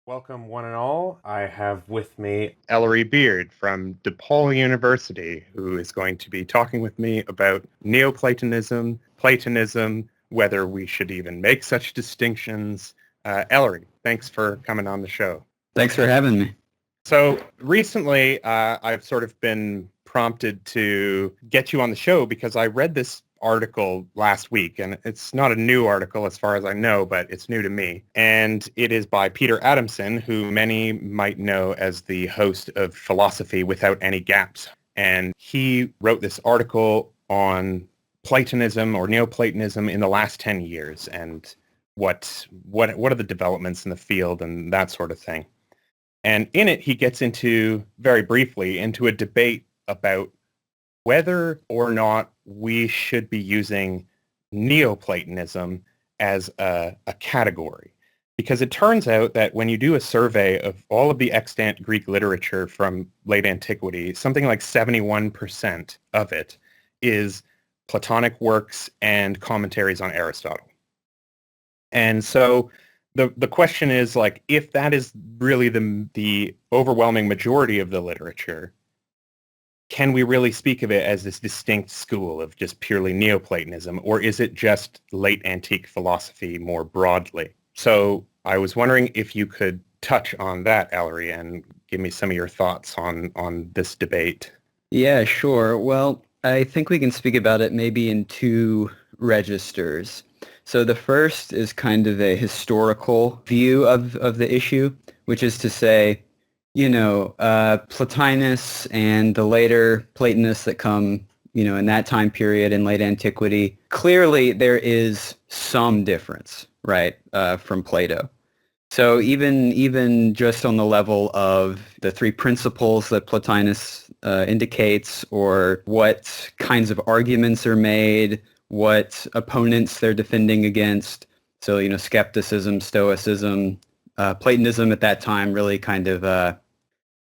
Welcome, one and all. I have with me Ellery Beard from DePaul University, who is going to be talking with me about Neoplatonism, Platonism, whether we should even make such distinctions. Ellery, thanks for coming on the show. Thanks for having me. So recently, I've sort of been prompted to get you on the show because I read this article last week, and it's not a new article as far as I know, but it's new to me. And it is by Peter Adamson, who many might know as the host of Philosophy Without Any Gaps. And he wrote this article on Platonism or Neoplatonism in the last 10 years and what are the developments in the field and that sort of thing. And in it, he gets into, very briefly, into a debate about whether or not we should be using Neoplatonism as a category. Because it turns out that when you do a survey of all of the extant Greek literature from late antiquity, something like 71% of it is Platonic works and commentaries on Aristotle. And so the question is, like, if that is really the overwhelming majority of the literature, can we really speak of it as this distinct school of just purely Neoplatonism, or is it just late antique philosophy more broadly? So I was wondering if you could touch on that, Ellery, and give me some of your thoughts on this debate. Yeah, sure. Well, I think we can speak about it maybe in two registers. So the first is kind of a historical view of the issue, which is to say, Plotinus and the later Platonists that come, in that time period in late antiquity, clearly there is some difference, right, from Plato. So even just on the level of the three principles that Plotinus indicates, or what kinds of arguments are made, what opponents they're defending against. So, skepticism, stoicism, Platonism at that time really kind of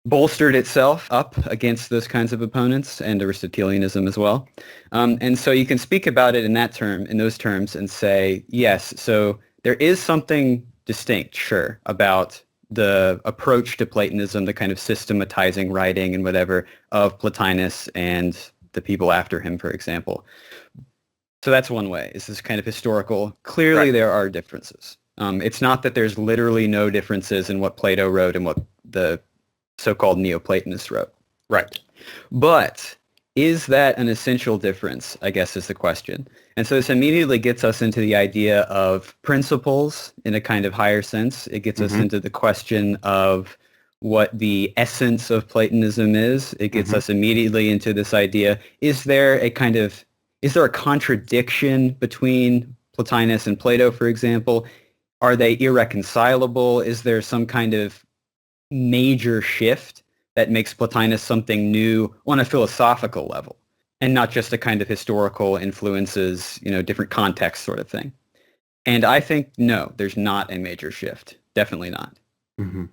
bolstered itself up against those kinds of opponents, and Aristotelianism as well. And so you can speak about it in those terms, and say, yes, so there is something distinct, sure, about the approach to Platonism, the kind of systematizing writing and whatever of Plotinus and the people after him, for example. So that's one way. It's this kind of historical. Clearly, right. There are differences. It's not that there's literally no differences in what Plato wrote and what the so-called Neoplatonists wrote. Right. But is that an essential difference, I guess, is the question. And so this immediately gets us into the idea of principles in a kind of higher sense. It gets us into the question of what the essence of Platonism is. It gets us immediately into this idea, is there a contradiction between Plotinus and Plato, for example? Are they irreconcilable? Is there some kind of major shift that makes Plotinus something new on a philosophical level, and not just a kind of historical influences, different context sort of thing? And I think, no, there's not a major shift. Definitely not. Mm-hmm.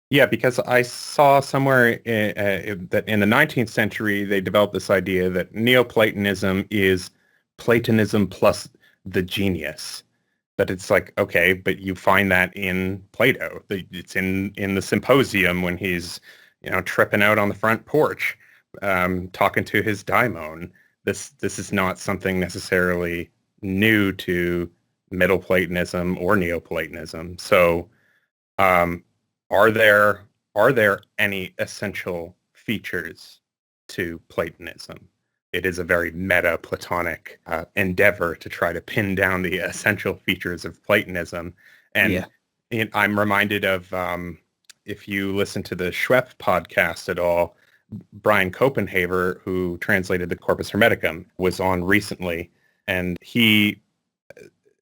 Yeah, because I saw somewhere that in the 19th century, they developed this idea that Neoplatonism is Platonism plus the genius. But it's like, okay, but you find that in Plato. It's in the Symposium when he's, tripping out on the front porch, talking to his daimon. This is not something necessarily new to Middle Platonism or Neoplatonism. So, are there any essential features to Platonism? It is a very meta-Platonic endeavor to try to pin down the essential features of Platonism. And I'm reminded of, if you listen to the Schwepp podcast at all, Brian Copenhaver, who translated the Corpus Hermeticum, was on recently, and he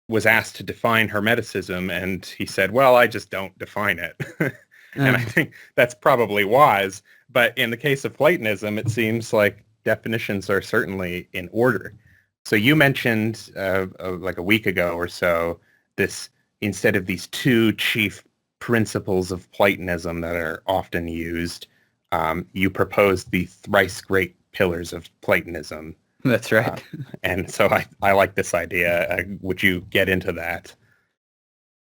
was asked to define Hermeticism, and he said, well, I just don't define it. And I think that's probably wise. But in the case of Platonism, it seems like definitions are certainly in order. So you mentioned like a week ago or so, this, instead of these two chief principles of Platonism that are often used, you proposed the thrice great pillars of Platonism. That's right. And so I like this idea. Would you get into that?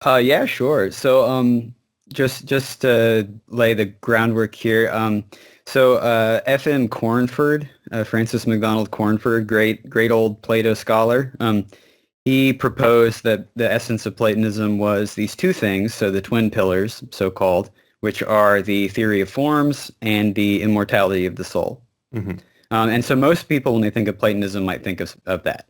Yeah, sure. So just to lay the groundwork here. So F.M. Cornford, Francis MacDonald Cornford, great old Plato scholar. He proposed that the essence of Platonism was these two things, so the twin pillars, so-called, which are the theory of forms and the immortality of the soul. Mm-hmm. And so most people, when they think of Platonism, might think of that.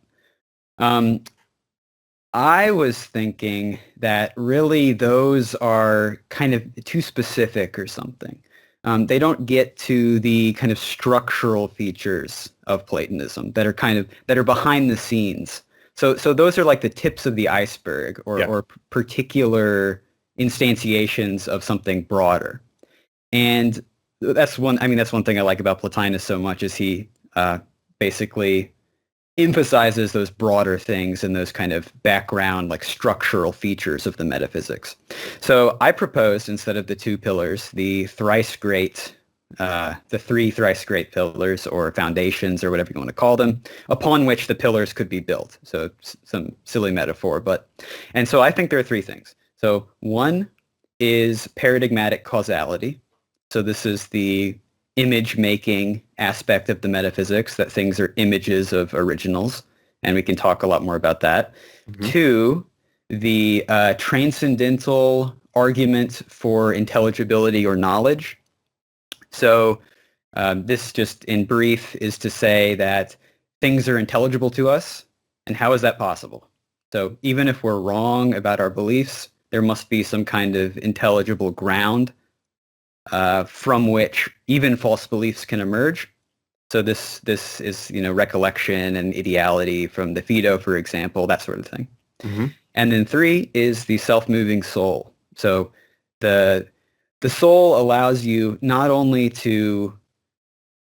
I was thinking that really those are kind of too specific or something. They don't get to the kind of structural features of Platonism that are behind the scenes. So those are like the tips of the iceberg or particular instantiations of something broader. And that's one thing I like about Plotinus so much is he basically emphasizes those broader things and those kind of background, like structural features of the metaphysics. So I proposed, instead of the two pillars, the three thrice great pillars or foundations or whatever you want to call them, upon which the pillars could be built. So some silly metaphor, and so I think there are three things. So one is paradigmatic causality. So this is the image-making aspect of the metaphysics, that things are images of originals, and we can talk a lot more about that. Mm-hmm. Two, the transcendental argument for intelligibility or knowledge. So this, just in brief, is to say that things are intelligible to us, and how is that possible? So even if we're wrong about our beliefs, there must be some kind of intelligible ground from which even false beliefs can emerge. So this is, recollection and ideality from the Phaedo, for example, that sort of thing. Mm-hmm. And then three is the self-moving soul. So the soul allows you not only to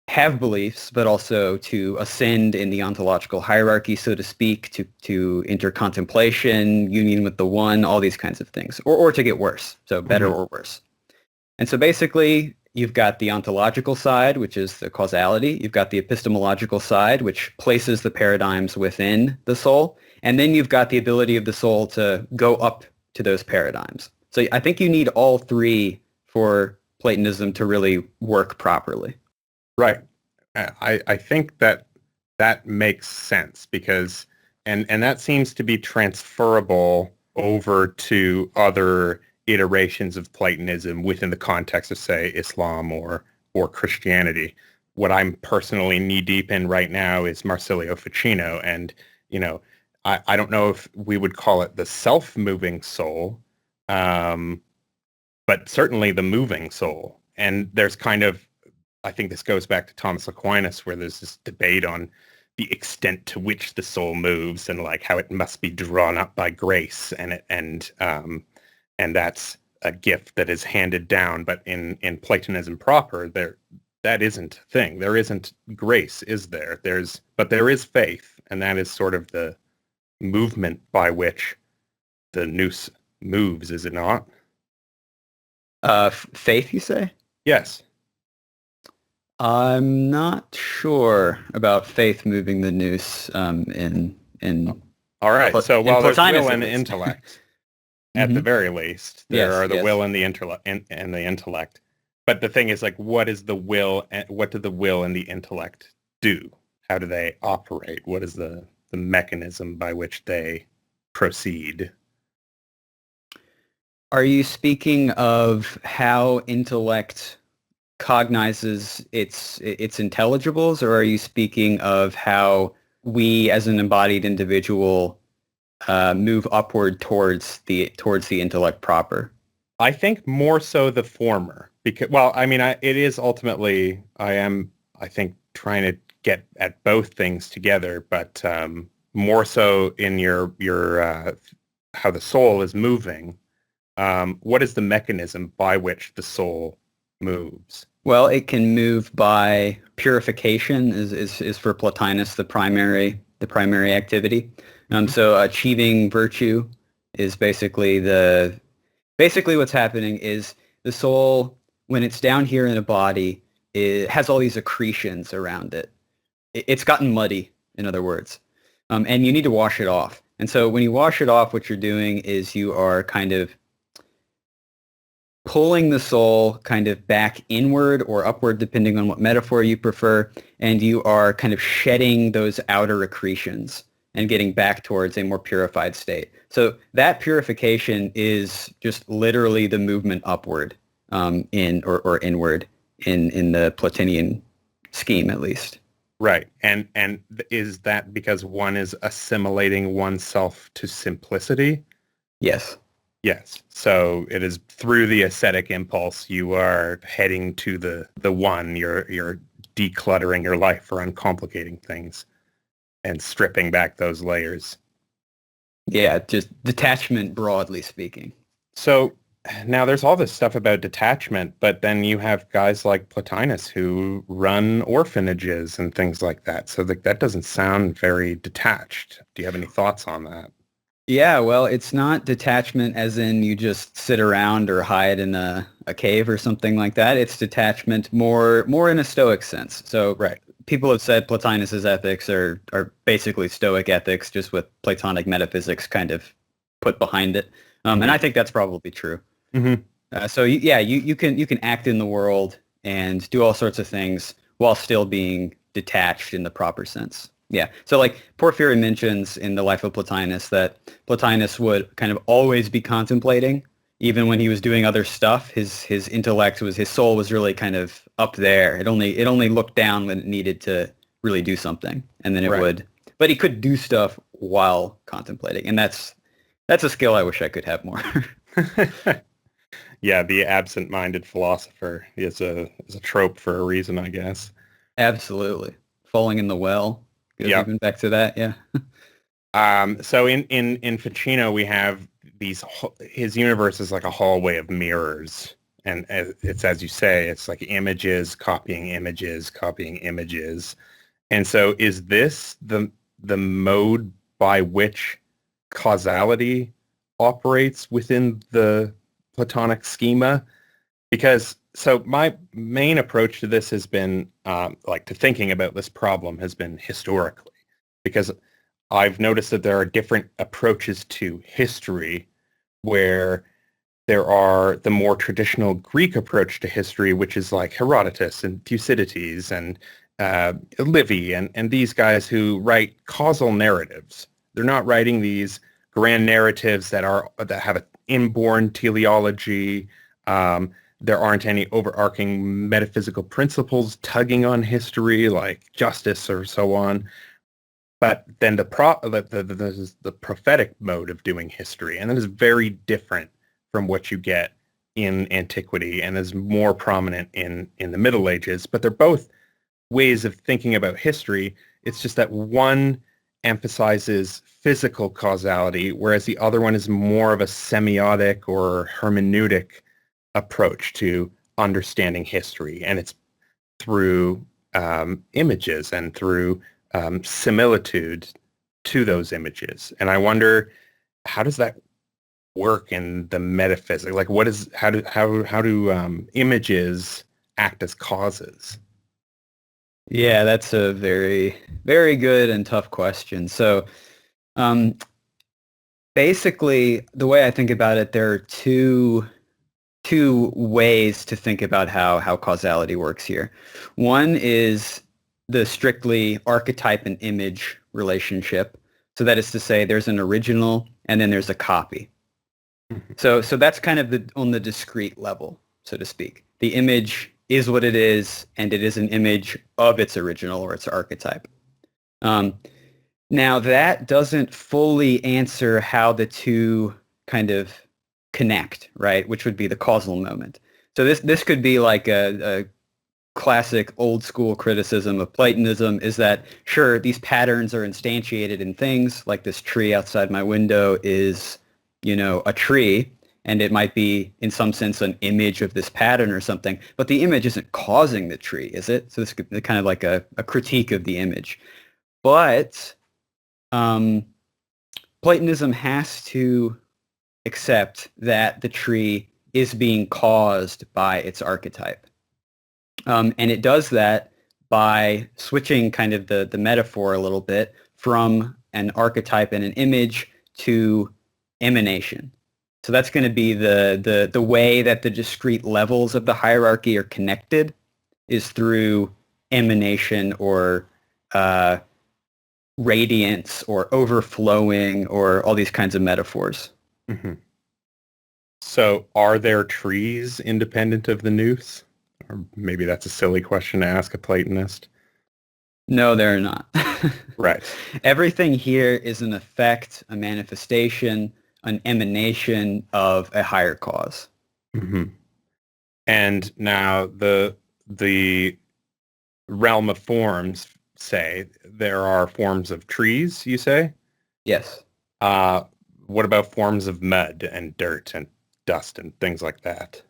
have beliefs, but also to ascend in the ontological hierarchy, so to speak, to enter contemplation, union with the one, all these kinds of things, or to get worse, so better mm-hmm. or worse. And so basically, you've got the ontological side, which is the causality. You've got the epistemological side, which places the paradigms within the soul. And then you've got the ability of the soul to go up to those paradigms. So I think you need all three for Platonism to really work properly. Right. I think that makes sense because, and that seems to be transferable over to other iterations of Platonism within the context of, say, Islam or Christianity. What I'm personally knee-deep in right now is Marsilio Ficino, and, I don't know if we would call it the self-moving soul, but certainly the moving soul. And there's kind of, I think this goes back to Thomas Aquinas, where there's this debate on the extent to which the soul moves and like how it must be drawn up by grace, and that's a gift that is handed down. But in Platonism proper, that isn't a thing. There isn't grace, is there? But there is faith, and that is sort of the movement by which the nous moves, is it not? Faith, you say? Yes. I'm not sure about faith moving the nous in all right. So while there's will and intellect, at mm-hmm. the very least, there are the will and the intellect and the intellect. But the thing is, like, what is the will and what do the will and the intellect do? How do they operate? What is the mechanism by which they proceed? Are you speaking of how intellect cognizes its intelligibles, or are you speaking of how we as an embodied individual move upward towards the intellect proper? I think more so the former, because, well, I mean, it is ultimately, I think, trying to get at both things together, but more so in your how the soul is moving. What is the mechanism by which the soul moves? Well, it can move by purification is for Plotinus the primary activity. So achieving virtue is basically what's happening is the soul, when it's down here in a body, it has all these accretions around it. It's gotten muddy, in other words, and you need to wash it off. And so when you wash it off, what you're doing is you are kind of pulling the soul kind of back inward or upward, depending on what metaphor you prefer, and you are kind of shedding those outer accretions and getting back towards a more purified state. So that purification is just literally the movement upward in or inward in the Platonian scheme, at least. Right. And is that because one is assimilating oneself to simplicity? Yes. Yes. So it is through the ascetic impulse you are heading to the one. You're decluttering your life or uncomplicating things and stripping back those layers. Yeah, just detachment, broadly speaking. So now there's all this stuff about detachment, but then you have guys like Plotinus who run orphanages and things like that. So that doesn't sound very detached. Do you have any thoughts on that? Yeah, well, it's not detachment as in you just sit around or hide in a cave or something like that. It's detachment more in a Stoic sense. So Right. people have said Plotinus's ethics are basically Stoic ethics, just with Platonic metaphysics kind of put behind it. And I think that's probably true. Mm-hmm. So you can act in the world and do all sorts of things while still being detached in the proper sense. Yeah. So like Porphyry mentions in the Life of Plotinus that Plotinus would kind of always be contemplating, even when he was doing other stuff. His intellect his soul was really kind of up there. It only looked down when it needed to really do something, and then it would. But he could do stuff while contemplating, and that's a skill I wish I could have more. Yeah, the absent-minded philosopher is a trope for a reason, I guess. Absolutely. Falling in the well. Yeah. Even back to that, yeah. So in Ficino, we have his universe is like a hallway of mirrors. And it's, as you say, it's like images, copying images, copying images. And so is this the mode by which causality operates within the Platonic schema? Because so my main approach to this has been like to thinking about this problem has been historically, because I've noticed that there are different approaches to history where there are the more traditional Greek approach to history, which is like Herodotus and Thucydides and Livy and these guys who write causal narratives. They're not writing these grand narratives that have an inborn teleology. There aren't any overarching metaphysical principles tugging on history like justice or so on. But then the prophetic mode of doing history, and that is very different from what you get in antiquity and is more prominent in the Middle Ages. But they're both ways of thinking about history. It's just that one emphasizes physical causality, whereas the other one is more of a semiotic or hermeneutic approach to understanding history. And it's through images and through similitude to those images. And I wonder, how does that work in the metaphysics? Like, how do images act as causes? Yeah, that's a very, very good and tough question. So basically, the way I think about it, there are two ways to think about how causality works here. One is the strictly archetype and image relationship. So that is to say, there's an original and then there's a copy. So that's kind of on the discrete level, so to speak. The image is what it is, and it is an image of its original or its archetype. Now, that doesn't fully answer how the two kind of connect, right? Which would be the causal moment. So this could be like a classic old school criticism of Platonism, is that, sure, these patterns are instantiated in things, like this tree outside my window is, a tree, and it might be in some sense an image of this pattern or something, but the image isn't causing the tree, is it? So this could be kind of like a critique of the image. But Platonism has to accept that the tree is being caused by its archetype. And it does that by switching kind of the metaphor a little bit from an archetype and an image to emanation. So that's going to be the way that the discrete levels of the hierarchy are connected is through emanation or radiance or overflowing or all these kinds of metaphors. Mm-hmm. So are there trees independent of the nous? Or maybe that's a silly question to ask a Platonist. No, they're not. Right. Everything here is an effect, a manifestation, an emanation of a higher cause. Mm-hmm. And now the realm of forms, say, there are forms of trees, you say? Yes. What about forms of mud and dirt and dust and things like that?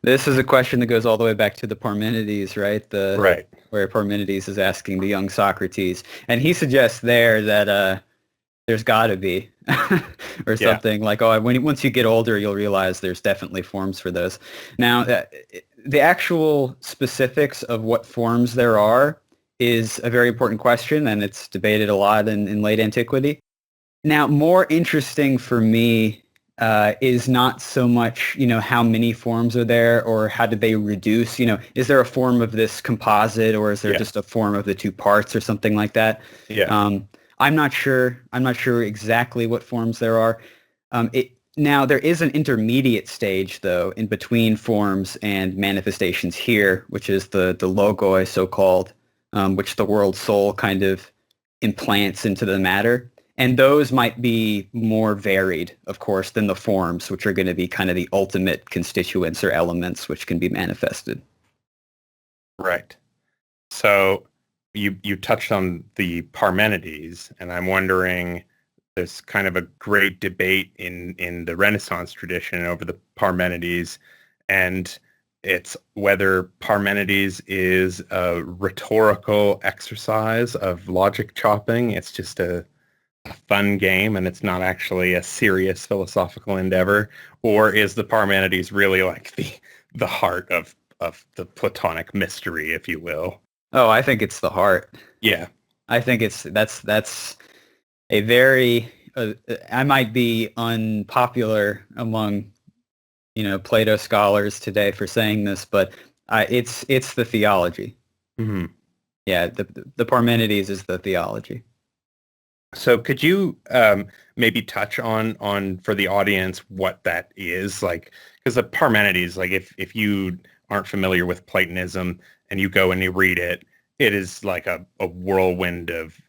This is a question that goes all the way back to the Parmenides, right? Right. Where Parmenides is asking the young Socrates. And he suggests there that there's got to be, or something like, once you get older, you'll realize there's definitely forms for those. Now, the actual specifics of what forms there are is a very important question, and it's debated a lot in late antiquity. Now, more interesting for me is not so much, how many forms are there or how did they reduce, is there a form of this composite or is there just a form of the two parts or something like that? Yeah. I'm not sure. I'm not sure exactly what forms there are. Now, there is an intermediate stage, though, in between forms and manifestations here, which is the logoi, so-called, which the world soul kind of implants into the matter. And those might be more varied, of course, than the forms, which are going to be kind of the ultimate constituents or elements which can be manifested. Right. So you touched on the Parmenides, and I'm wondering, there's kind of a great debate in the Renaissance tradition over the Parmenides, and it's whether Parmenides is a rhetorical exercise of logic chopping. It's just a fun game and it's not actually a serious philosophical endeavor, or is the Parmenides really like the heart of the Platonic mystery, if you will? Oh, I think it's the heart. Yeah. I think that's a very I might be unpopular among Plato scholars today for saying this, but it's the theology. Mm-hmm. Yeah, the Parmenides is the theology. So could you maybe touch on for the audience what that is? Like, because the Parmenides, like if you aren't familiar with Platonism and you go and you read it, it is like a whirlwind of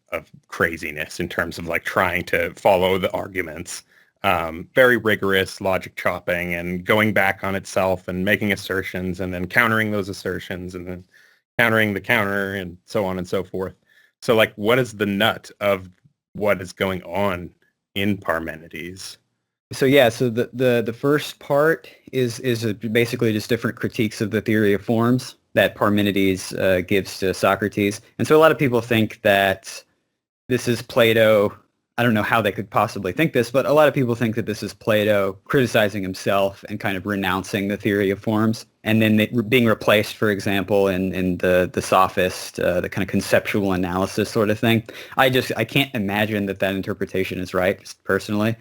craziness in terms of like trying to follow the arguments. Very rigorous logic chopping and going back on itself and making assertions and then countering those assertions and then countering the counter and so on and so forth. So like, what is the nut of what is going on in Parmenides? So yeah, so the first part is basically just different critiques of the theory of forms that Parmenides gives to Socrates. And so a lot of people think that this is Plato. I don't know how they could possibly think this, but a lot of people think that this is Plato criticizing himself and kind of renouncing the theory of forms, and then being replaced, for example, in the sophist, the kind of conceptual analysis sort of thing. I can't imagine that interpretation is right, just personally.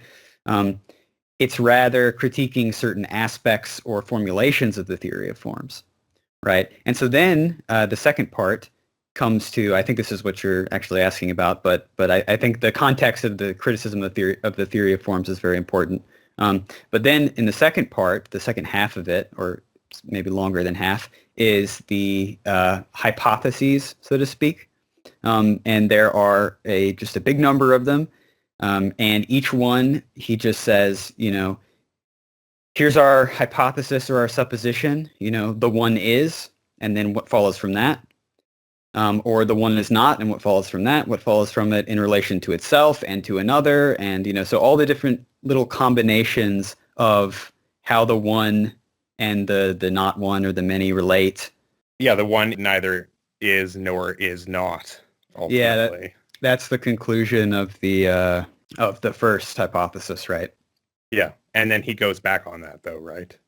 It's rather critiquing certain aspects or formulations of the theory of forms, right? And so then the second part comes to, I think this is what you're actually asking about, but I think the context of the criticism of the theory of forms is very important. But then in the second part, the second half of it, or maybe longer than half, is the hypotheses, so to speak. And there are just a big number of them. And each one, he just says, here's our hypothesis or our supposition, the one is, and then what follows from that. Or the one is not, and what follows from that, what follows from it in relation to itself and to another. And, so all the different little combinations of how the one and the not one or the many relate. Yeah, the one neither is nor is not, ultimately. Yeah, that's the conclusion of the first hypothesis, right? Yeah, and then he goes back on that, though, right?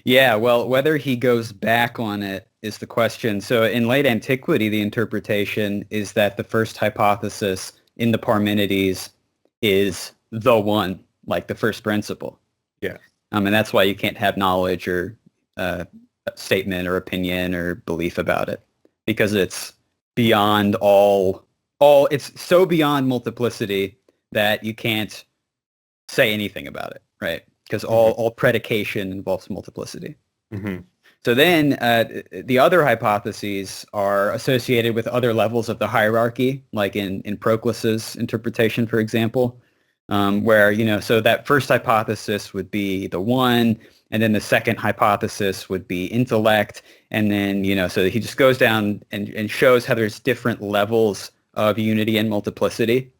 Yeah, well, whether he goes back on it is the question. So in late antiquity, the interpretation is that the first hypothesis in the Parmenides is the one, like the first principle. Yeah. And that's why you can't have knowledge or statement or opinion or belief about it, because it's beyond all it's so beyond multiplicity that you can't say anything about it, right? Because all predication involves multiplicity. Mm-hmm. So then the other hypotheses are associated with other levels of the hierarchy, like in Proclus's interpretation, for example, where, so that first hypothesis would be the one, and then the second hypothesis would be intellect, and then, so he just goes down and shows how there's different levels of unity and multiplicity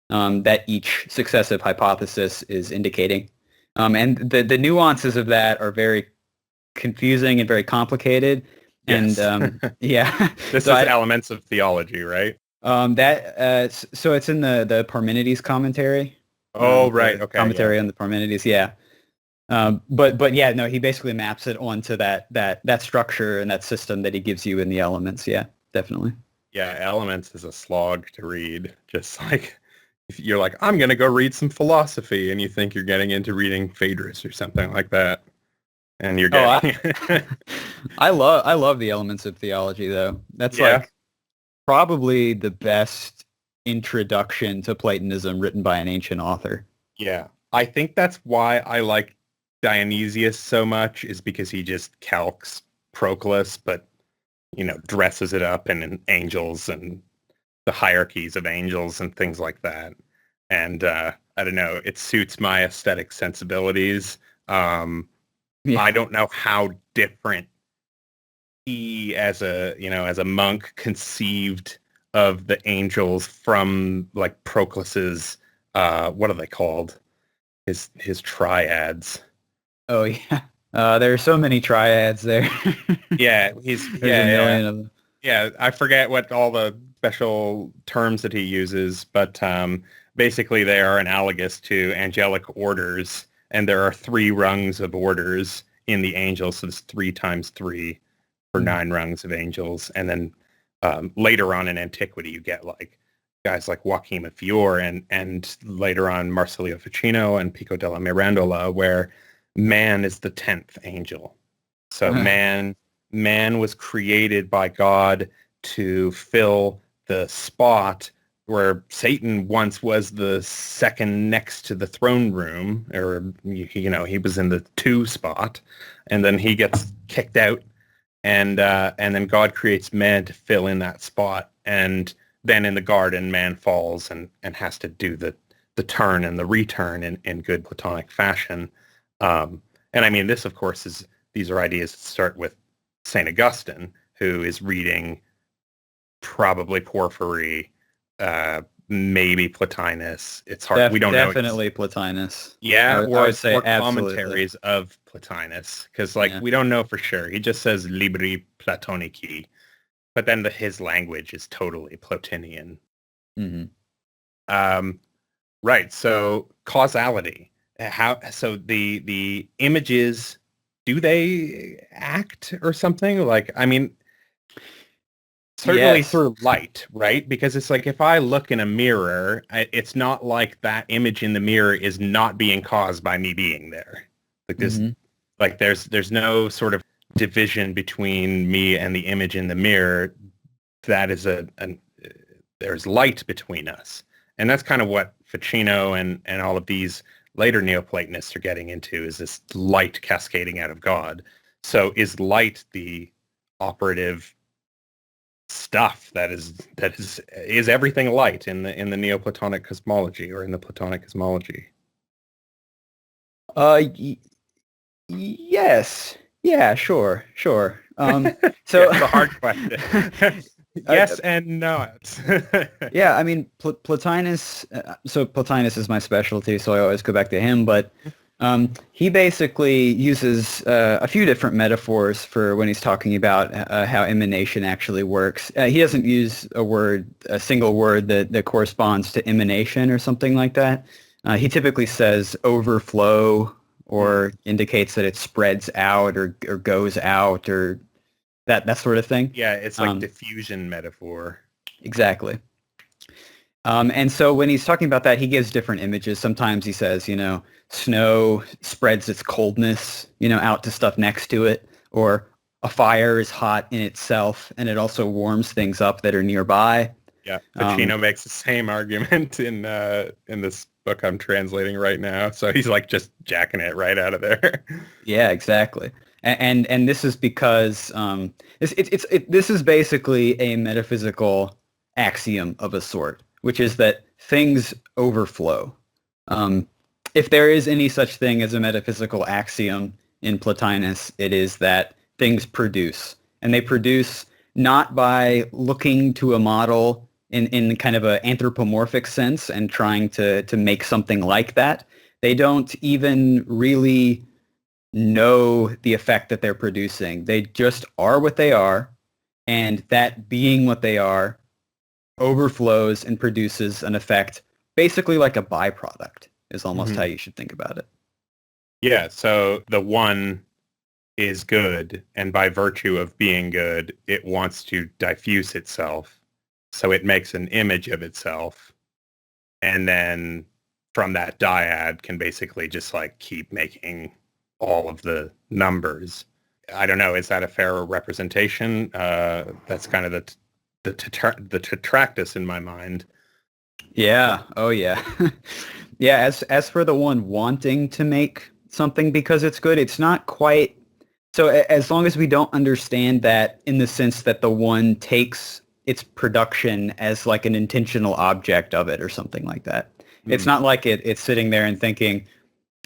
that each successive hypothesis is indicating. And the nuances of that are very confusing and very complicated. Yes. And yeah. This is Elements of Theology, right? So it's in the Parmenides commentary. Oh, right. Okay. Commentary on the Parmenides. Yeah. But yeah, no, he basically maps it onto that structure and that system that he gives you in the Elements. Yeah, definitely. Yeah, Elements is a slog to read. Just like if you're like, I'm going to go read some philosophy, and you think you're getting into reading Phaedrus or something like that, and you're getting. I love the Elements of Theology, though. That's like probably the best introduction to Platonism written by an ancient author. Yeah, I think that's why I like Dionysius so much, is because he just calques Proclus, but dresses it up in angels and the hierarchies of angels and things like that. And I don't know, it suits my aesthetic sensibilities. I don't know how different he, as a monk, conceived of the angels from like Proclus's what are they called? His triads. Oh yeah. There are so many triads there. Yeah, There's a million of them. Yeah, I forget what all the special terms that he uses, but basically they are analogous to angelic orders, and there are 3 rungs of orders in the angels, so it's 3 times 3 for 9 rungs of angels. And then later on in antiquity, you get like guys like Joachim of Fiore and later on Marsilio Ficino and Pico della Mirandola, where man is the 10th angel. So man was created by God to fill the spot where Satan once was the second next to the throne room, or he was in the 2 spot, and then he gets kicked out, and then God creates man to fill in that spot, and then in the garden man falls and has to do the turn and the return in good Platonic fashion. And I mean, this of course these are ideas that start with St. Augustine, who is reading probably Porphyry, maybe Plotinus. It's hard. We don't know. Definitely Plotinus. Yeah, I would say commentaries of Plotinus, because we don't know for sure. He just says Libri Platonici, but then his language is totally Plotinian. Mm-hmm. Right. So causality. So the images, do they act or something? Like, I mean, certainly through light, right? Because it's like if I look in a mirror, it's not like that image in the mirror is not being caused by me being there. Like this, like there's no sort of division between me and the image in the mirror. That is there's light between us, and that's kind of what Ficino and all of these later Neoplatonists are getting into, is this light cascading out of God. So is light the operative stuff that is everything light in the Neoplatonic cosmology, or in the Platonic cosmology? Yes. Yeah, sure. So it's a hard question. Yes and not. Yeah, I mean, Plotinus, so Plotinus is my specialty, so I always go back to him, but he basically uses a few different metaphors for when he's talking about how emanation actually works. He doesn't use a single word that corresponds to emanation or something like that. He typically says overflow, or indicates that it spreads out or goes out, or that sort of thing. Yeah, it's like diffusion metaphor. Exactly. And so when he's talking about that, he gives different images. Sometimes he says, snow spreads its coldness, out to stuff next to it, or a fire is hot in itself, and it also warms things up that are nearby. Yeah, Ficino makes the same argument in this book I'm translating right now. So he's like just jacking it right out of there. Yeah, exactly. And this is because this is basically a metaphysical axiom of a sort, which is that things overflow. If there is any such thing as a metaphysical axiom in Plotinus, it is that things produce. And they produce not by looking to a model in kind of an anthropomorphic sense and trying to make something like that. They don't even really know the effect that they're producing. They just are what they are, and that being what they are overflows and produces an effect basically like a byproduct is almost how you should think about it. Yeah, so the one is good, and by virtue of being good, it wants to diffuse itself. So it makes an image of itself, and then from that dyad can basically just like keep making all of the numbers. I don't know. Is that a fair representation? That's kind of the tetractus in my mind. Yeah. Oh, yeah. Yeah. As for the one wanting to make something because it's good, it's not quite. So as long as we don't understand that in the sense that the one takes its production as like an intentional object of it or something like that. It's not like it's sitting there and thinking,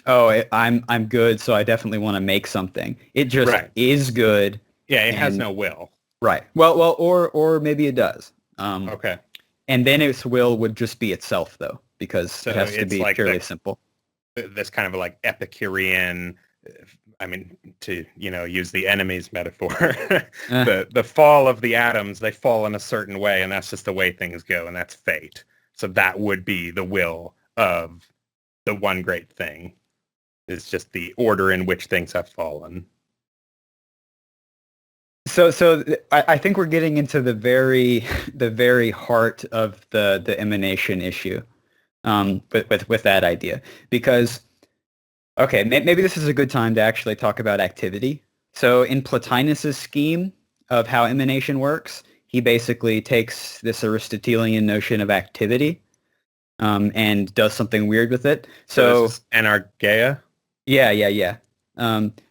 oh, I'm good, so I definitely want to make something. It just is good. Yeah, it has no will. Right. Well, or maybe it does. Okay. And then its will would just be itself, though, because it has to be like purely simple. This kind of like Epicurean, I mean, to use the enemy's metaphor, the fall of the atoms, they fall in a certain way, and that's just the way things go, and that's fate. So that would be the will of the one great thing. It's just the order in which things have fallen. So I think we're getting into the very heart of the emanation issue, with that idea, because okay, maybe this is a good time to actually talk about activity. So in Plotinus's scheme of how emanation works, he basically takes this Aristotelian notion of activity, and does something weird with it. So this is anargeia. Yeah.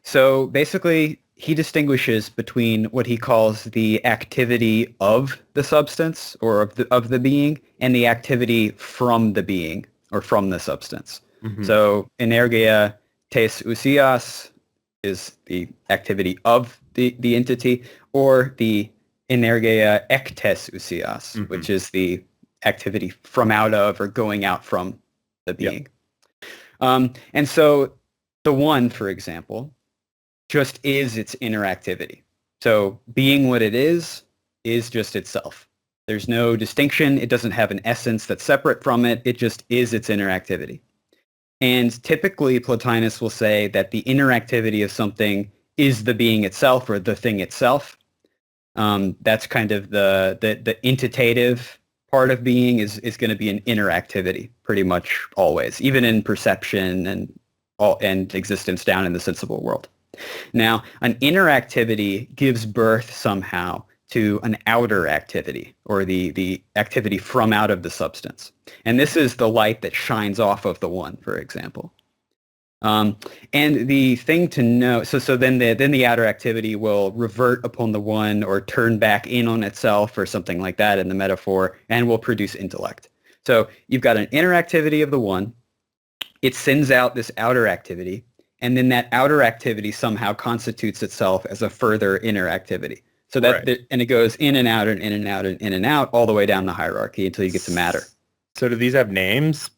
So basically, he distinguishes between what he calls the activity of the substance or of the being and the activity from the being or from the substance. So energeia tes ousias is the activity of the entity, or the energeia ek tes ousias, which is the activity from out of or going out from the being. And so the one, for example, just is its interactivity. So being what it is just itself. There's no distinction. It doesn't have an essence that's separate from it. It just is its interactivity. And typically, Plotinus will say that the interactivity of something is the being itself or the thing itself. That's kind of the entitative part of being is going to be an interactivity pretty much always, even in perception and existence down in the sensible world. Now, an interactivity gives birth somehow to an outer activity, or the activity from out of the substance. And this is the light that shines off of the one, for example. And the thing to know, so then the outer activity will revert upon the one or turn back in on itself or something like that in the metaphor, and will produce intellect. So you've got an interactivity of the one. It sends out this outer activity, and then that outer activity somehow constitutes itself as a further inner activity. So that and it goes in and out and in and out and in and out all the way down the hierarchy until you get to matter. So do these have names?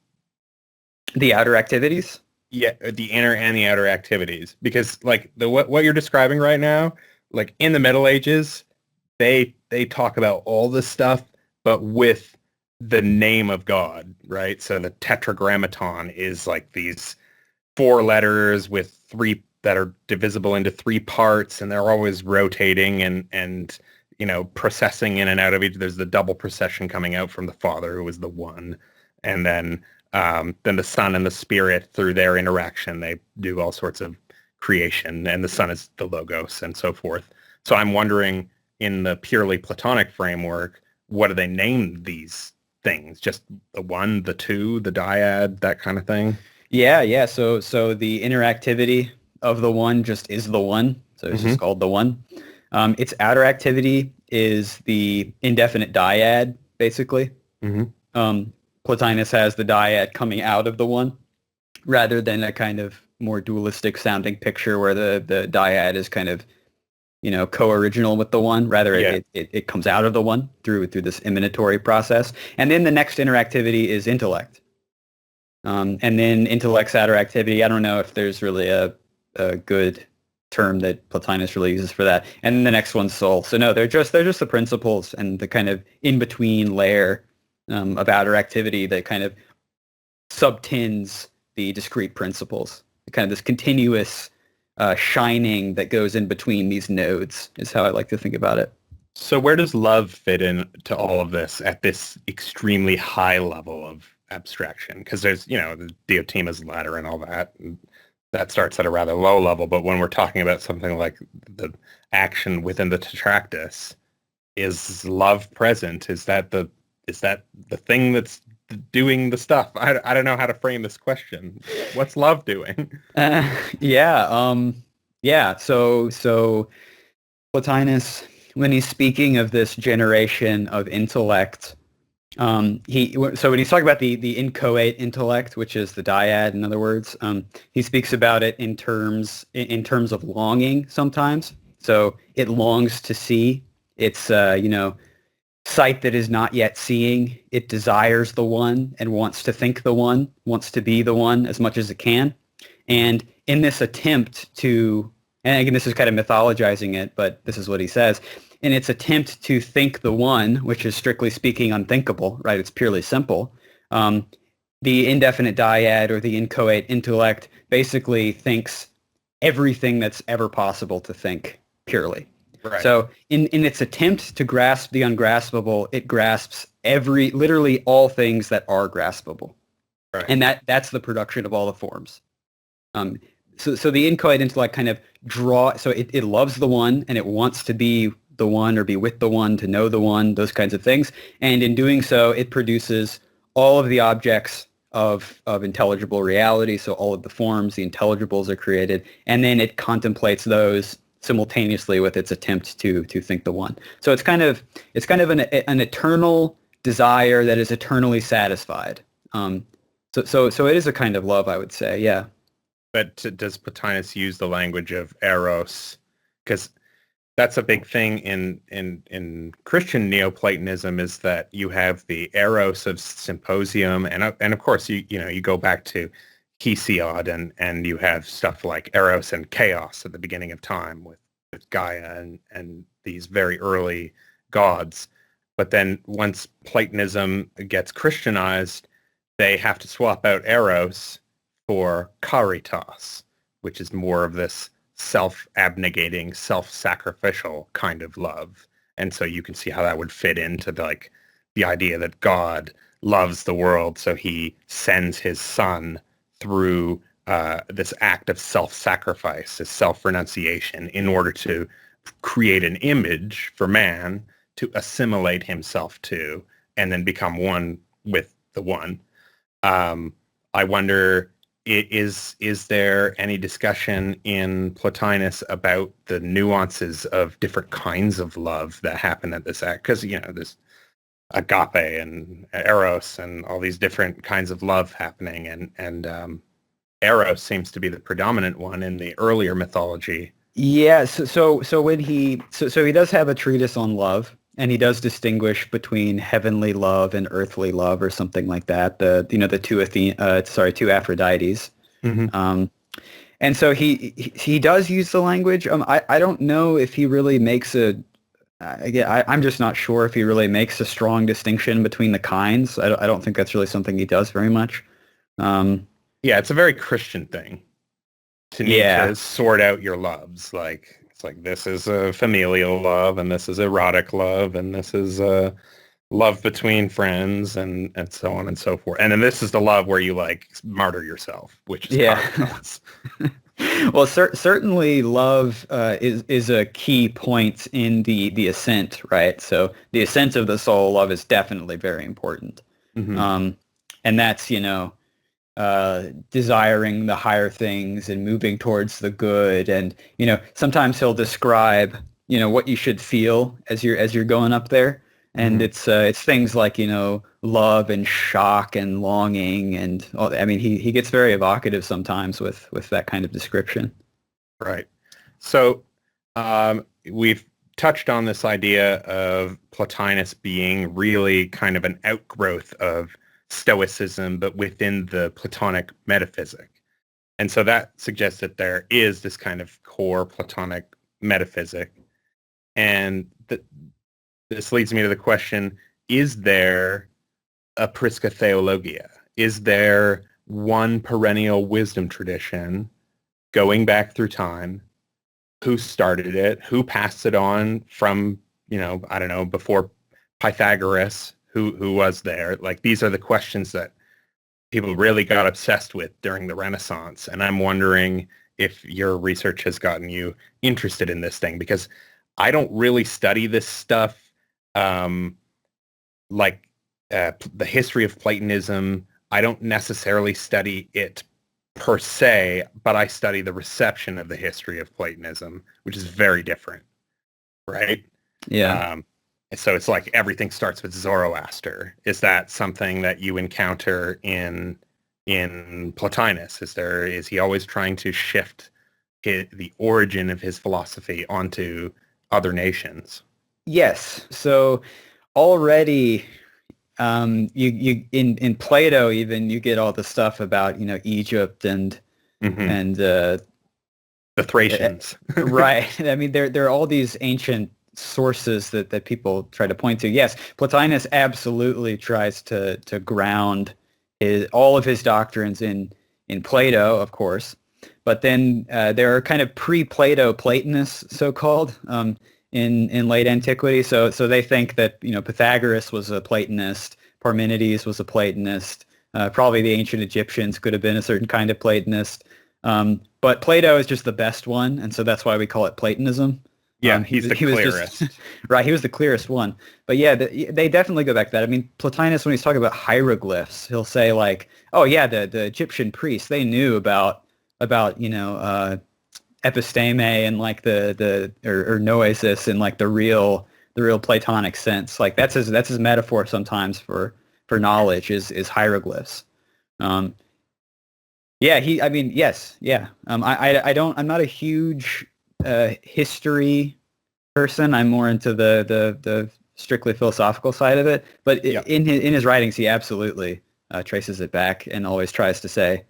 The outer activities? Yeah, the inner and the outer activities. Because like what you're describing right now, like in the Middle Ages, they talk about all this stuff, but with the name of God, right? So the tetragrammaton is like these 4 letters with 3 that are divisible into 3 parts, and they're always rotating, and processing in and out of each. There's the double procession coming out from the Father, who is the one, and then the Son and the Spirit, through their interaction, they do all sorts of creation, and the Son is the Logos and so forth. So I'm wondering, in the purely Platonic framework, what do they name these things? Just the one, the two, the dyad, that kind of thing? Yeah. So the interactivity of the one just is the one. So it's just called the one. Its outer activity is the indefinite dyad, basically. Plotinus has the dyad coming out of the one, rather than a kind of more dualistic sounding picture where the dyad is kind of, co-original with the one. Rather, it comes out of the one through this emanatory process. And then the next interactivity is intellect. And then intellect's outer activity, I don't know if there's really a good term that Plotinus really uses for that. And then the next one's soul. So no, they're just the principles and the kind of in-between layer of outer activity that kind of subtends the discrete principles. Kind of this continuous shining that goes in between these nodes is how I like to think about it. So where does love fit into all of this at this extremely high level of abstraction? Because there's, the Diotima's ladder and all that. And that starts at a rather low level. But when we're talking about something like the action within the Tetractus, is love present? Is that the thing that's doing the stuff? I don't know how to frame this question. What's love doing? So Plotinus, when he's speaking of this generation of intellect, when he's talking about the inchoate intellect, which is the dyad, in other words, he speaks about it in terms of longing sometimes. So it longs to see. It's sight that is not yet seeing. It desires the one and wants to think the one, wants to be the one as much as it can. And in this attempt to, and again, this is kind of mythologizing it, but this is what he says, in its attempt to think the one, which is strictly speaking unthinkable, right? It's purely simple. The indefinite dyad or the inchoate intellect basically thinks everything that's ever possible to think purely. Right. So in its attempt to grasp the ungraspable, it grasps literally all things that are graspable. Right. And that's the production of all the forms. So the inchoate intellect kind of it loves the one and it wants to be the one or be with the one, to know the one, those kinds of things. And in doing so, it produces all of the objects of intelligible reality. So all of the forms, the intelligibles are created, and then it contemplates those simultaneously with its attempt to think the one. So it's kind of an eternal desire that is eternally satisfied. So it is a kind of love, I would say. Yeah. But does Plotinus use the language of eros? Because that's a big thing in Christian Neoplatonism, is that you have the eros of symposium, and of course you go back to Hesiod, and you have stuff like eros and chaos at the beginning of time with Gaia and these very early gods. But then once Platonism gets Christianized, they have to swap out eros for caritas, which is more of this self-abnegating, self-sacrificial kind of love. And so you can see how that would fit into the idea that God loves the world, so he sends his son through this act of self-sacrifice, this self-renunciation, in order to create an image for man to assimilate himself to, and then become one with the one. I wonder, is there any discussion in Plotinus about the nuances of different kinds of love that happen at this act? Because, there's agape and eros and all these different kinds of love happening, and eros seems to be the predominant one in the earlier mythology. Yeah, so when he does have a treatise on love, and he does distinguish between heavenly love and earthly love, or something like that. The two Aphrodites. Mm-hmm. And so he does use the language. I don't know if he really makes I'm just not sure if he really makes a strong distinction between the kinds. I don't think that's really something he does very much. Yeah, it's a very Christian thing to need to sort out your loves. It's like, this is a familial love, and this is erotic love, and this is a love between friends, and so on and so forth. And then this is the love where you like martyr yourself, which is Yeah. cardinals. Well, certainly love is a key point in the ascent, right? So the ascent of the soul, love is definitely very important. Mm-hmm. And that's, desiring the higher things and moving towards the good. And, sometimes he'll describe, what you should feel as you're going up there. And Mm-hmm. it's things like, love and shock and longing. And I mean, he gets very evocative sometimes with that kind of description. Right. So we've touched on this idea of Plotinus being really kind of an outgrowth of Stoicism, but within the Platonic metaphysic. And so that suggests that there is this kind of core Platonic metaphysic. And this leads me to the question, is there a Prisca Theologia? Is there one perennial wisdom tradition going back through time? Who started it? Who passed it on from, I don't know, before Pythagoras? Who was there? Like, these are the questions that people really got obsessed with during the Renaissance. And I'm wondering if your research has gotten you interested in this thing, because I don't really study this stuff, like the history of Platonism. I don't necessarily study it per se, but I study the reception of the history of Platonism, which is very different, right? Yeah. So it's like everything starts with Zoroaster. Is that something that you encounter in Plotinus? Is he always trying to shift the origin of his philosophy onto other nations? Yes. So already, you in Plato even you get all the stuff about Egypt and Mm-hmm. and The Thracians. right. I mean, there are all these ancient sources that people try to point to. Yes, Plotinus absolutely tries to ground all of his doctrines in Plato, of course. But then there are kind of pre-Plato Platonists, so-called, in late antiquity. So they think that Pythagoras was a Platonist, Parmenides was a Platonist, probably the ancient Egyptians could have been a certain kind of Platonist. But Plato is just the best one, and so that's why we call it Platonism. Yeah, he's the clearest. Right, he was the clearest one. But yeah, they definitely go back to that. I mean, Plotinus, when he's talking about hieroglyphs, he'll say like, oh yeah, the Egyptian priests, they knew about episteme and like or noesis in like the real Platonic sense. Like that's his metaphor sometimes for knowledge is hieroglyphs. Yeah, I mean, yes, yeah. I'm not a huge history person. I'm more into the strictly philosophical side of it. But Yep. in his writings, he absolutely traces it back and always tries to say,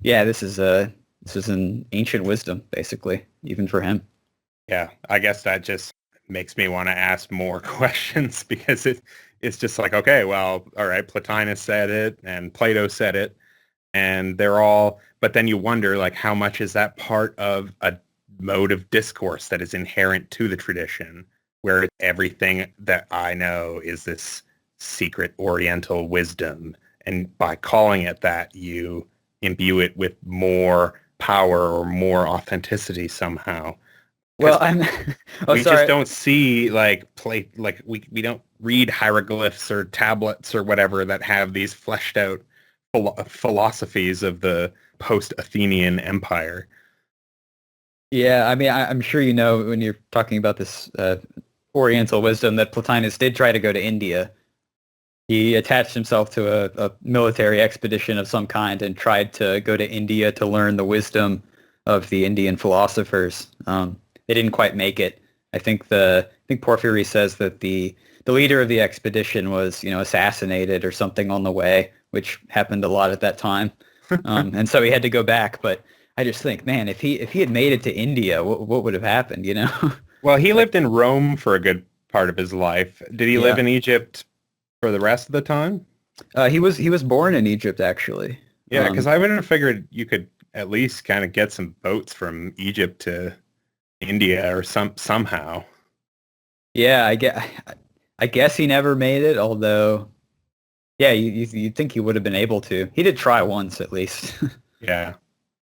yeah, this is an ancient wisdom, basically, even for him. Yeah, I guess that just makes me want to ask more questions, because it's just like, okay, well, all right, Plotinus said it and Plato said it, and they're all, but then you wonder, like, how much is that part of a mode of discourse that is inherent to the tradition, where everything that I know is this secret oriental wisdom, and by calling it that, you imbue it with more power or more authenticity somehow. Well, We sorry. just don't see like we don't read hieroglyphs or tablets or whatever that have these fleshed out philosophies of the post-Athenian empire. Yeah, I mean, I'm sure when you're talking about this Oriental wisdom that Plotinus did try to go to India. He attached himself to a military expedition of some kind and tried to go to India to learn the wisdom of the Indian philosophers. They didn't quite make it. I think Porphyry says that the leader of the expedition was assassinated or something on the way, which happened a lot at that time, and so he had to go back. But I just think, man, if he had made it to India, what would have happened? Well, he Like, lived in Rome for a good part of his life. Did he live yeah. in Egypt for the rest of the time? He was born in Egypt, actually. Yeah, because I would have figured you could at least kind of get some boats from Egypt to India or somehow. Yeah, I guess he never made it, although, yeah, you'd think he would have been able to. He did try once at least. Yeah.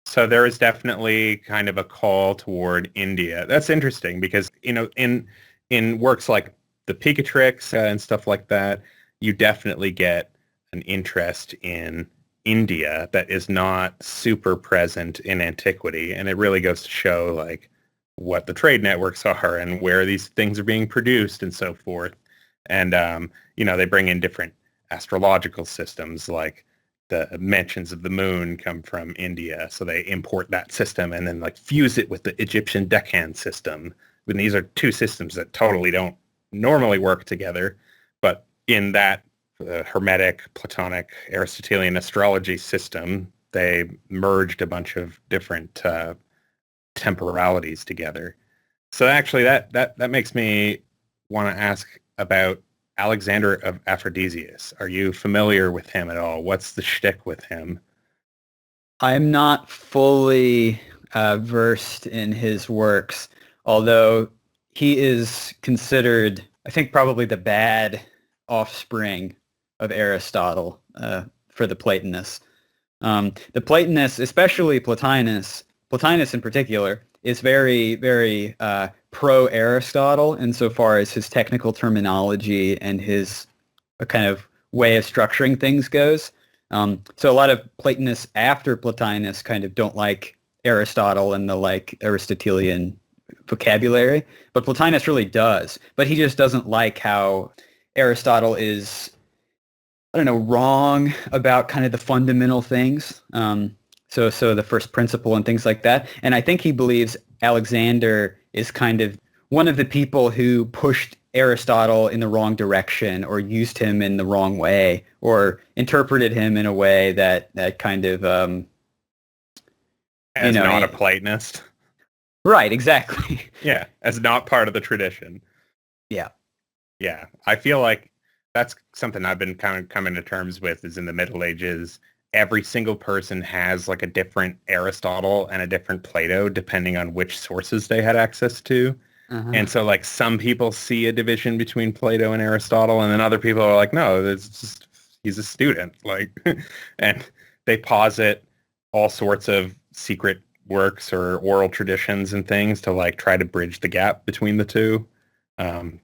So there is definitely kind of a call toward India. That's interesting because, in works like the Picatrix and stuff like that, you definitely get an interest in India that is not super present in antiquity. And it really goes to show like what the trade networks are and where these things are being produced and so forth. And, they bring in different astrological systems like the mentions of the moon come from India, so they import that system and then like fuse it with the Egyptian Deccan system. When these are two systems that totally don't normally work together, but in that Hermetic, Platonic, Aristotelian astrology system, they merged a bunch of different temporalities together. So actually, that makes me want to ask about Alexander of Aphrodisias. Are you familiar with him at all? What's the shtick with him? I'm not fully versed in his works, although he is considered, I think, probably the bad offspring of Aristotle for the Platonists. The Platonists, especially Plotinus in particular, is very, very pro-Aristotle insofar as his technical terminology and his kind of way of structuring things goes. So a lot of Platonists after Plotinus kind of don't like Aristotle and the like Aristotelian vocabulary, but Plotinus really does. But he just doesn't like how Aristotle is, I don't know, wrong about kind of the fundamental things. So the first principle and things like that. And I think he believes Alexander is kind of one of the people who pushed Aristotle in the wrong direction or used him in the wrong way or interpreted him in a way that kind of, As not a Platonist. Right, exactly. Yeah, as not part of the tradition. Yeah. Yeah, I feel like that's something I've been kind of coming to terms with is in the Middle Ages, every single person has like a different Aristotle and a different Plato depending on which sources they had access to. Uh-huh. And so like some people see a division between Plato and Aristotle and then other people are like, no, it's just he's a student. Like and they posit all sorts of secret works or oral traditions and things to like try to bridge the gap between the two.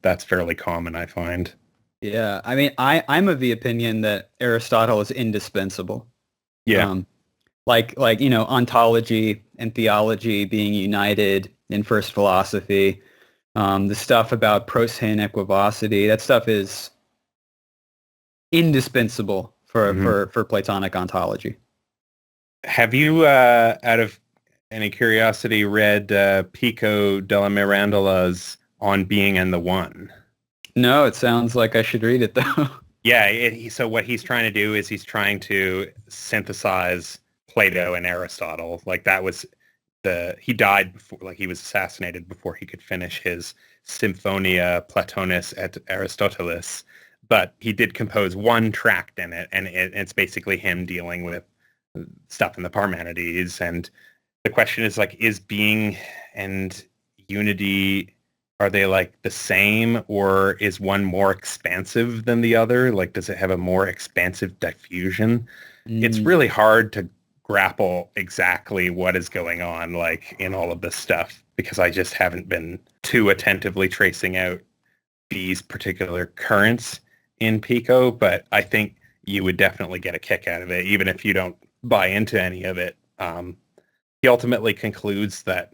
That's fairly common, I find. Yeah, I mean, I'm of the opinion that Aristotle is indispensable. Yeah. Ontology and theology being united in first philosophy. The stuff about prosyn equivocity, that stuff is indispensable for Platonic ontology. Have you, out of any curiosity, read Pico della Mirandola's On Being and the One? No, it sounds like I should read it though. Yeah, so what he's trying to do is he's trying to synthesize Plato and Aristotle. Like that was he died before, like he was assassinated before he could finish his Symphonia Platonis et Aristotelis. But he did compose one tract in it, and it's basically him dealing with stuff in the Parmenides. And the question is like, is being and unity, are they like the same, or is one more expansive than the other? Like, does it have a more expansive diffusion? It's really hard to grapple exactly what is going on like in all of this stuff because I just haven't been too attentively tracing out these particular currents in Pico, but I think you would definitely get a kick out of it, even if you don't buy into any of it. He ultimately concludes that,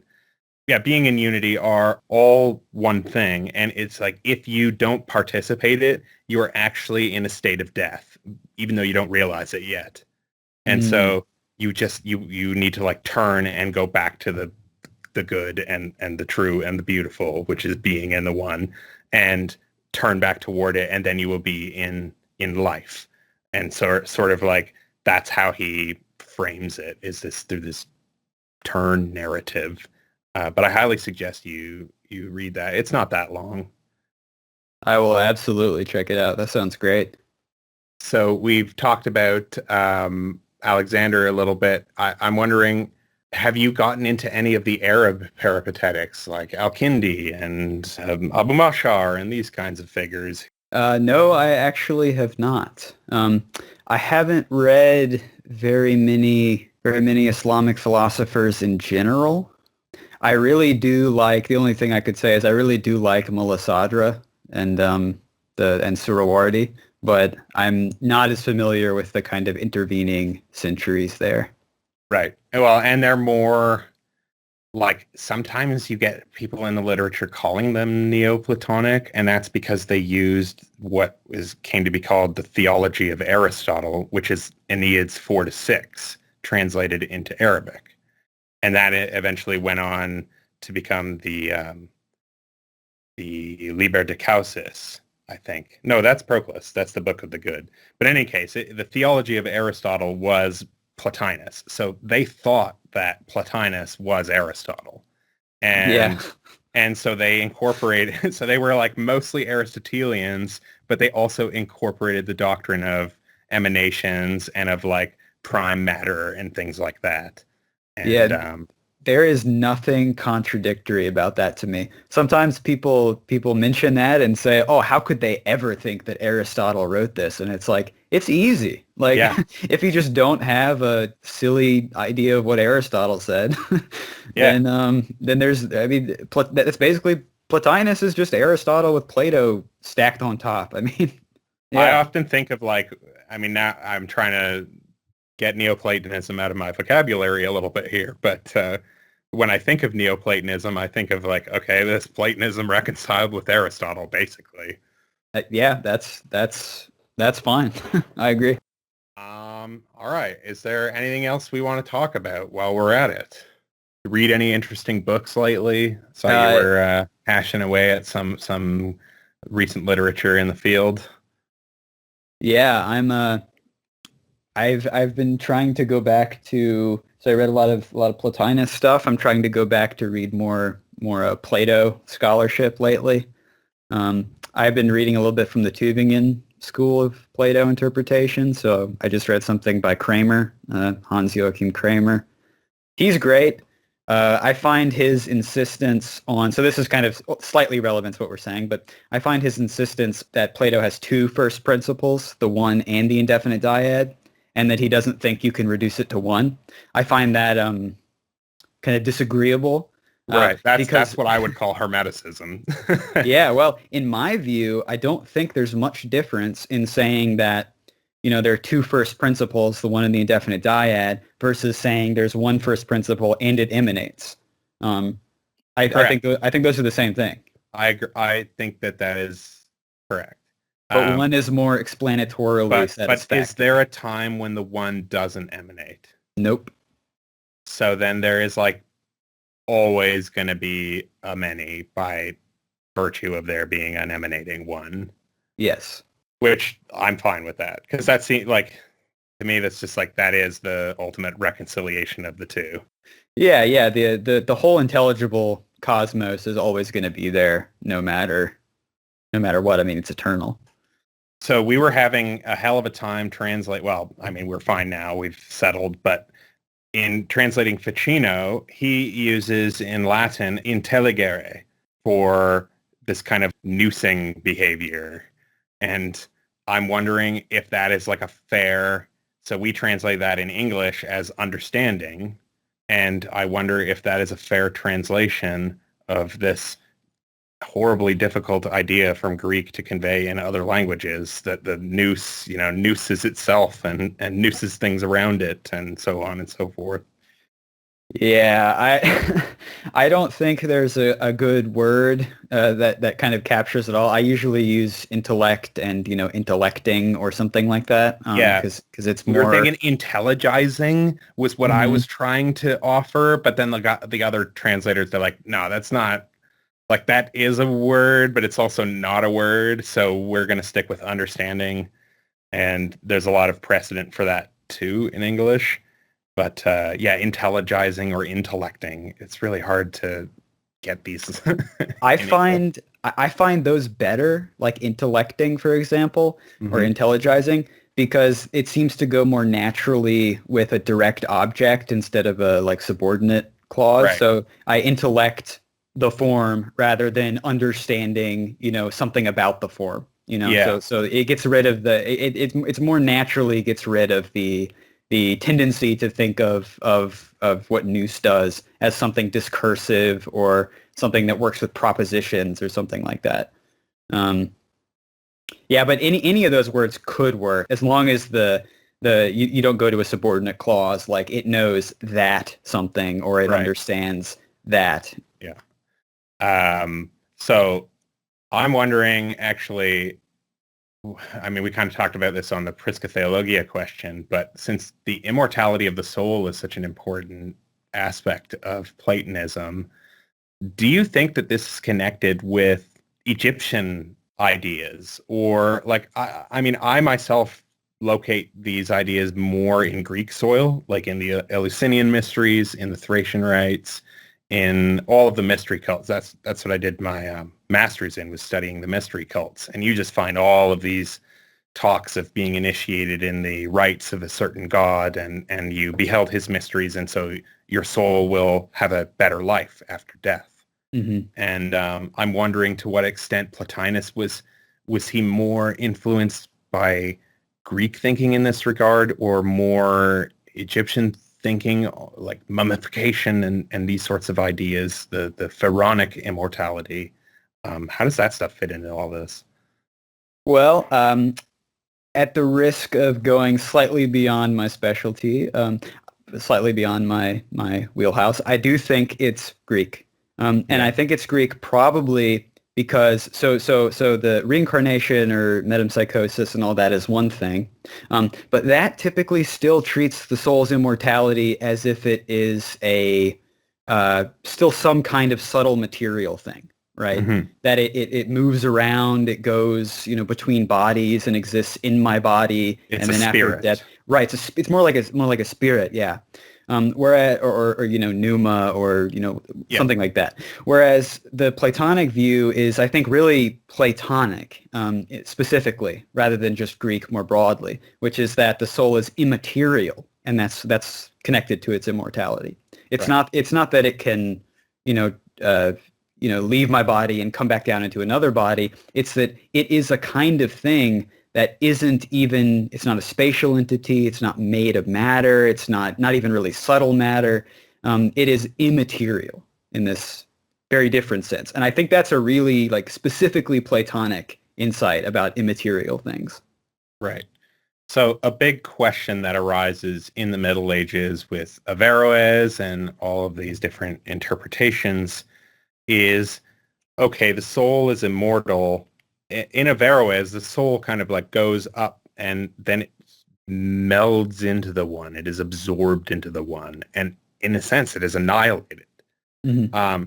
yeah, being in unity are all one thing. And it's like, if you don't participate it, you are actually in a state of death, even though you don't realize it yet. And so you just, you need to like turn and go back to the good and the true and the beautiful, which is being in the one, and turn back toward it. And then you will be in life. And so sort of like, that's how he frames it, is this through this turn narrative. But I highly suggest you read that. It's not that long. I will absolutely check it out. That sounds great. So we've talked about Alexander a little bit. I'm wondering, have you gotten into any of the Arab peripatetics like Al-Kindi and Abu Mashar and these kinds of figures? No, I actually have not. I haven't read very many Islamic philosophers in general. I really do like, the only thing I could say is I really do like Mullah Sadra and Surawardi, but I'm not as familiar with the kind of intervening centuries there. Right. Well, and they're more like sometimes you get people in the literature calling them Neoplatonic, and that's because they used what came to be called the Theology of Aristotle, which is Aeneid's 4-6, translated into Arabic. And that eventually went on to become the Liber de Causis, I think. No, that's Proclus. That's the Book of the Good. But in any case, the Theology of Aristotle was Plotinus. So they thought that Plotinus was Aristotle. And and so they incorporated, so they were like mostly Aristotelians, but they also incorporated the doctrine of emanations and of like prime matter and things like that. And there is nothing contradictory about that to me. Sometimes people mention that and say, "Oh, how could they ever think that Aristotle wrote this?" And it's like, it's easy. Like, yeah. if you just don't have a silly idea of what Aristotle said, Yeah. then there's, I mean, that's basically Plotinus is just Aristotle with Plato stacked on top. I mean, I yeah. often think of like, I mean, now I'm trying to get Neoplatonism out of my vocabulary a little bit here, but when I think of Neoplatonism, I think of like, okay, this Platonism reconciled with Aristotle, basically. Yeah, that's fine. I agree. All right. Is there anything else we want to talk about while we're at it? Read any interesting books lately? Saw you were hashing away at some recent literature in the field. Yeah, I've been trying to go back to, so I read a lot of Plotinus stuff. I'm trying to go back to read more Plato scholarship lately. I've been reading a little bit from the Tübingen school of Plato interpretation. So I just read something by Kramer, Hans Joachim Kramer. He's great. I find his insistence on, so this is kind of slightly relevant to what we're saying, but I find his insistence that Plato has two first principles, the one and the indefinite dyad, and that he doesn't think you can reduce it to one. I find that kind of disagreeable. Right. That's what I would call Hermeticism. Yeah, well, in my view, I don't think there's much difference in saying that, there are two first principles, the one and the indefinite dyad, versus saying there's one first principle and it emanates. I think those are the same thing. I agree. I think that is correct. But one is more explanatorily satisfactory. But is there a time when the one doesn't emanate? Nope. So then there is like always going to be a many by virtue of there being an emanating one. Yes. Which I'm fine with that, because that seems like, to me, that's just like, that is the ultimate reconciliation of the two. Yeah. The whole intelligible cosmos is always going to be there, no matter what. I mean, it's eternal. So we were having a hell of a time translate. Well, I mean, we're fine now. We've settled. But in translating Ficino, he uses in Latin intelligere for this kind of noosing behavior. And I'm wondering if that is like a fair, so we translate that in English as understanding. And I wonder if that is a fair translation of this horribly difficult idea from Greek to convey in other languages, that the noose, nooses itself and nooses things around it and so on and so forth. Yeah, I don't think there's a good word that kind of captures it all. I usually use intellect and intellecting or something like that. Yeah, because it's more. You're thinking intelligizing was what I was trying to offer, but then the other translators, they're like, no, that's not, like, that is a word, but it's also not a word. So we're going to stick with understanding, and there's a lot of precedent for that too in English. But intelligizing or intellecting, it's really hard to get these. I find those better, like intellecting, for example, or intelligizing, because it seems to go more naturally with a direct object instead of a like subordinate clause. Right. So I intellect the form rather than understanding, something about the form. Yeah. So it gets rid of it's more naturally gets rid of the tendency to think of what nous does as something discursive or something that works with propositions or something like that. Yeah, but any of those words could work as long as you don't go to a subordinate clause like it knows that something or it understands that. Yeah. So I'm wondering, actually, I mean, we kind of talked about this on the Prisca Theologia question, but since the immortality of the soul is such an important aspect of Platonism, do you think that this is connected with Egyptian ideas? Or like, I mean, I myself locate these ideas more in Greek soil, like in the Eleusinian mysteries, in the Thracian rites, in all of the mystery cults. That's what I did my master's in, was studying the mystery cults. And you just find all of these talks of being initiated in the rites of a certain god, and you beheld his mysteries, and so your soul will have a better life after death. Mm-hmm. And I'm wondering to what extent Plotinus was he more influenced by Greek thinking in this regard, or more Egyptian thinking, like mummification and these sorts of ideas, the pharaonic immortality. How does that stuff fit into all this? Well, at the risk of going slightly beyond my specialty, slightly beyond my wheelhouse, I do think it's Greek. And I think it's Greek probably because so the reincarnation or metempsychosis and all that is one thing, but that typically still treats the soul's immortality as if it is a still some kind of subtle material thing, right? Mm-hmm. That it moves around, it goes between bodies and exists in my body, It's and a then spirit. after death, right? It's more like a spirit, yeah. Whereas, or pneuma, or something like that. Whereas the Platonic view is, I think, really Platonic specifically, rather than just Greek more broadly, which is that the soul is immaterial, and that's connected to its immortality. It's not that it can leave my body and come back down into another body. It's that it is a kind of thing that it's not a spatial entity. It's not made of matter. It's not even really subtle matter. It is immaterial in this very different sense. And I think that's a really specifically Platonic insight about immaterial things. Right. So a big question that arises in the Middle Ages with Averroes and all of these different interpretations is, okay, the soul is immortal. In Averroes, the soul kind of goes up and then it melds into the one. It is absorbed into the one. And in a sense, it is annihilated. Mm-hmm.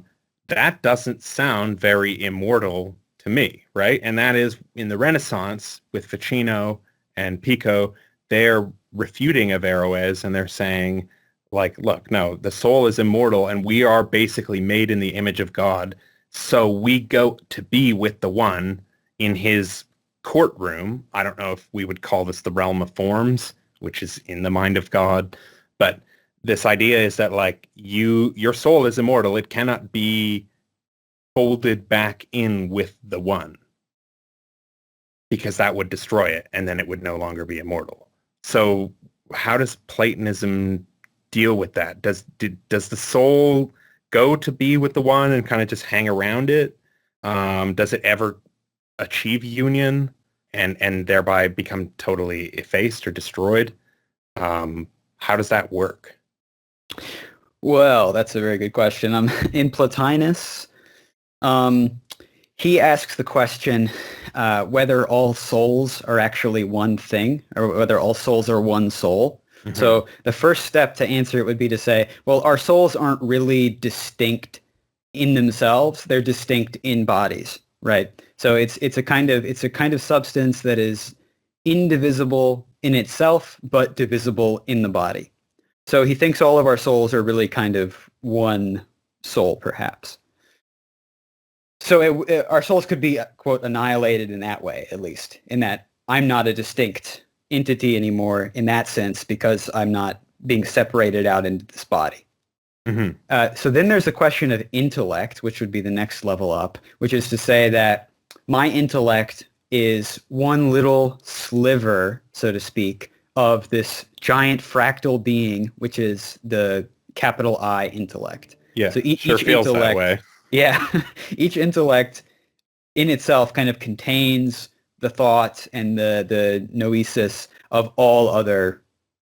That doesn't sound very immortal to me, right? And that is in the Renaissance with Ficino and Pico, they're refuting Averroes and they're saying, look, no, the soul is immortal and we are basically made in the image of God. So we go to be with the one in his courtroom. I don't know if we would call this the realm of forms, which is in the mind of God. But this idea is that your soul is immortal. It cannot be folded back in with the one, because that would destroy it and then it would no longer be immortal. So how does Platonism deal with that? Does the soul go to be with the one and kind of just hang around it? Does it ever achieve union and thereby become totally effaced or destroyed? How does that work? Well, that's a very good question. In Plotinus, he asks the question whether all souls are actually one thing, or whether all souls are one soul. Mm-hmm. So the first step to answer it would be to say, well, our souls aren't really distinct in themselves; they're distinct in bodies, right? So it's a kind of substance that is indivisible in itself, but divisible in the body. So he thinks all of our souls are really kind of one soul, perhaps. So our souls could be, quote, annihilated in that way, at least, in that I'm not a distinct entity anymore in that sense because I'm not being separated out into this body. So then there's the question of intellect, which would be the next level up, which is to say that my intellect is one little sliver, so to speak, of this giant fractal being, which is the capital I intellect. Yeah, so sure each feels intellect, that way. Yeah, each intellect in itself kind of contains the thought and the noesis of all other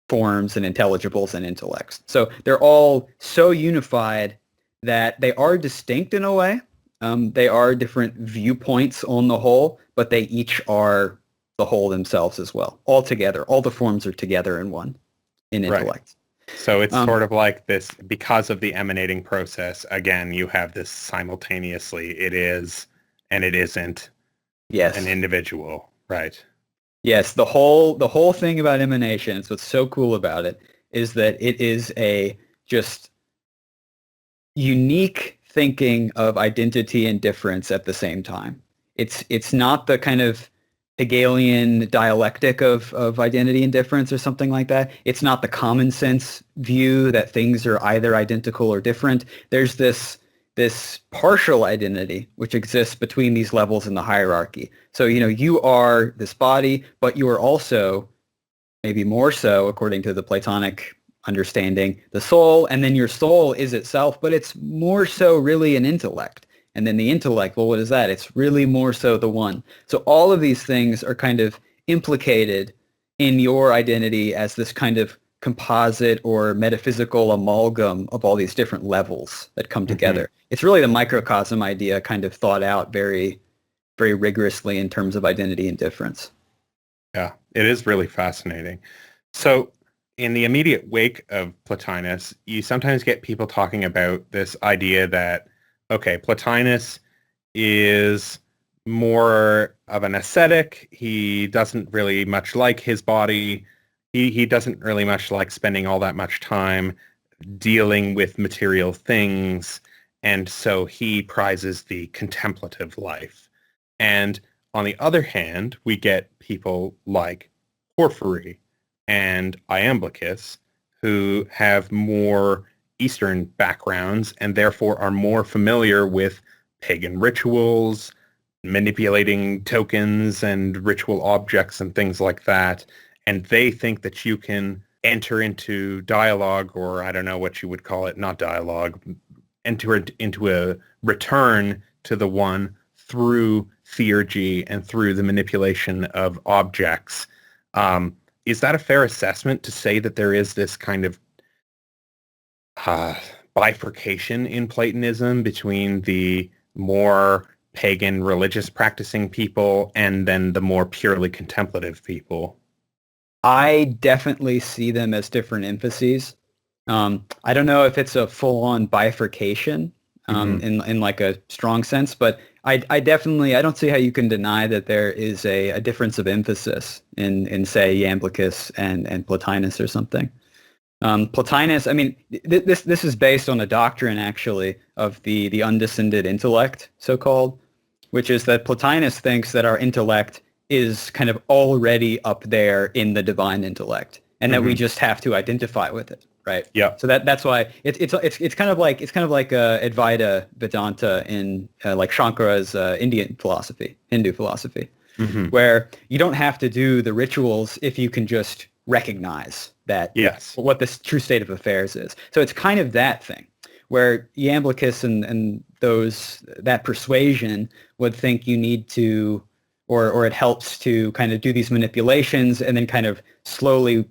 forms and intelligibles and intellects. So they're all so unified that they are distinct in a way. They are different viewpoints on the whole, but they each are the whole themselves as well. All together, all the forms are together in one, in intellect. Right. So it's sort of like this, because of the emanating process, again, you have this simultaneously, it is and it isn't an individual, right? Yes, the whole thing about emanation, what's so cool about it, is that it is a just unique thinking of identity and difference at the same time. It's not the kind of Hegelian dialectic of identity and difference or something like that. It's not the common sense view that things are either identical or different. There's this partial identity which exists between these levels in the hierarchy. So, you are this body, but you are also, maybe more so according to the Platonic understanding, the soul, and then your soul is itself, but it's more so really an intellect. And then the intellect, well, what is that? It's really more so the one. So all of these things are kind of implicated in your identity as this kind of composite or metaphysical amalgam of all these different levels that come together. It's really the microcosm idea kind of thought out very, very rigorously in terms of identity and difference. Yeah, it is really fascinating. So in the immediate wake of Plotinus, you sometimes get people talking about this idea that, okay, Plotinus is more of an ascetic. He doesn't really much like his body. He doesn't really much like spending all that much time dealing with material things. And so he prizes the contemplative life. And on the other hand, we get people like Porphyry and Iamblichus, who have more Eastern backgrounds and therefore are more familiar with pagan rituals, manipulating tokens and ritual objects and things like that. And they think that you can enter into dialogue, or I don't know what you would call it, not dialogue, enter into a return to the one through theurgy and through the manipulation of objects. Is that a fair assessment to say that there is this kind of bifurcation in Platonism between the more pagan religious practicing people and then the more purely contemplative people? I definitely see them as different emphases. I don't know if it's a full-on bifurcation in like a strong sense, but I definitely, I don't see how you can deny that there is a difference of emphasis in say Iamblichus and Plotinus or something. Plotinus, I mean, this is based on a doctrine actually of the undescended intellect, so-called, which is that Plotinus thinks that our intellect is kind of already up there in the divine intellect, and that we just have to identify with it, right? Yeah. So that's why it's kind of like Advaita Vedanta in like Shankara's Hindu philosophy, where you don't have to do the rituals if you can just recognize that what the true state of affairs is. So it's kind of that thing where Iamblichus and that persuasion would think you need to, or it helps to kind of do these manipulations and then kind of slowly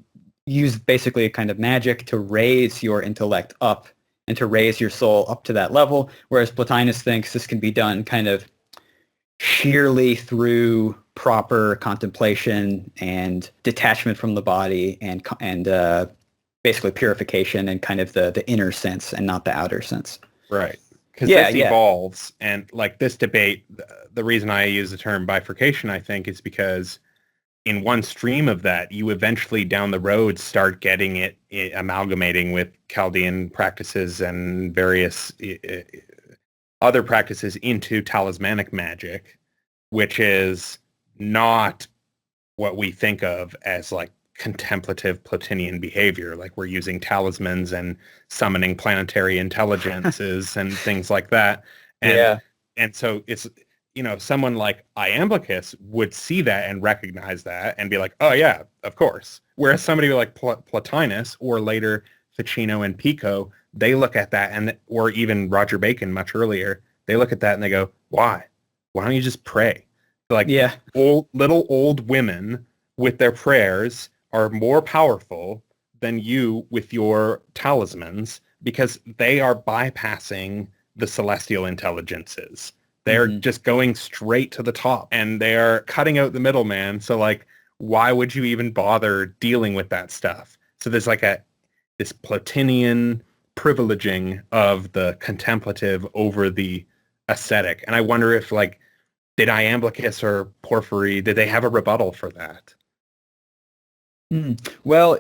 use basically a kind of magic to raise your intellect up and to raise your soul up to that level, whereas Plotinus thinks this can be done kind of sheerly through proper contemplation and detachment from the body and basically purification and kind of the inner sense and not the outer sense. Right. Because this evolves, and like this debate, the reason I use the term bifurcation, I think, is because in one stream of that, you eventually down the road start getting it amalgamating with Chaldean practices and various other practices into talismanic magic, which is not what we think of as like contemplative Platonian behavior, like we're using talismans and summoning planetary intelligences and things like that. And Yeah. and so it's, someone like Iamblichus would see that and recognize that and be like, oh yeah, of course. Whereas somebody like Plotinus or later Ficino and Pico, they look at that, and or even Roger Bacon much earlier, they look at that and they go, why? Why don't you just pray? Like Yeah. little old women with their prayers are more powerful than you with your talismans because they are bypassing the celestial intelligences. They're Hmm. just going straight to the top and they're cutting out the middleman. So like, why would you even bother dealing with that stuff? So there's like this Platonian privileging of the contemplative over the ascetic. And I wonder if like, did Iamblichus or Porphyry, did they have a rebuttal for that? Well,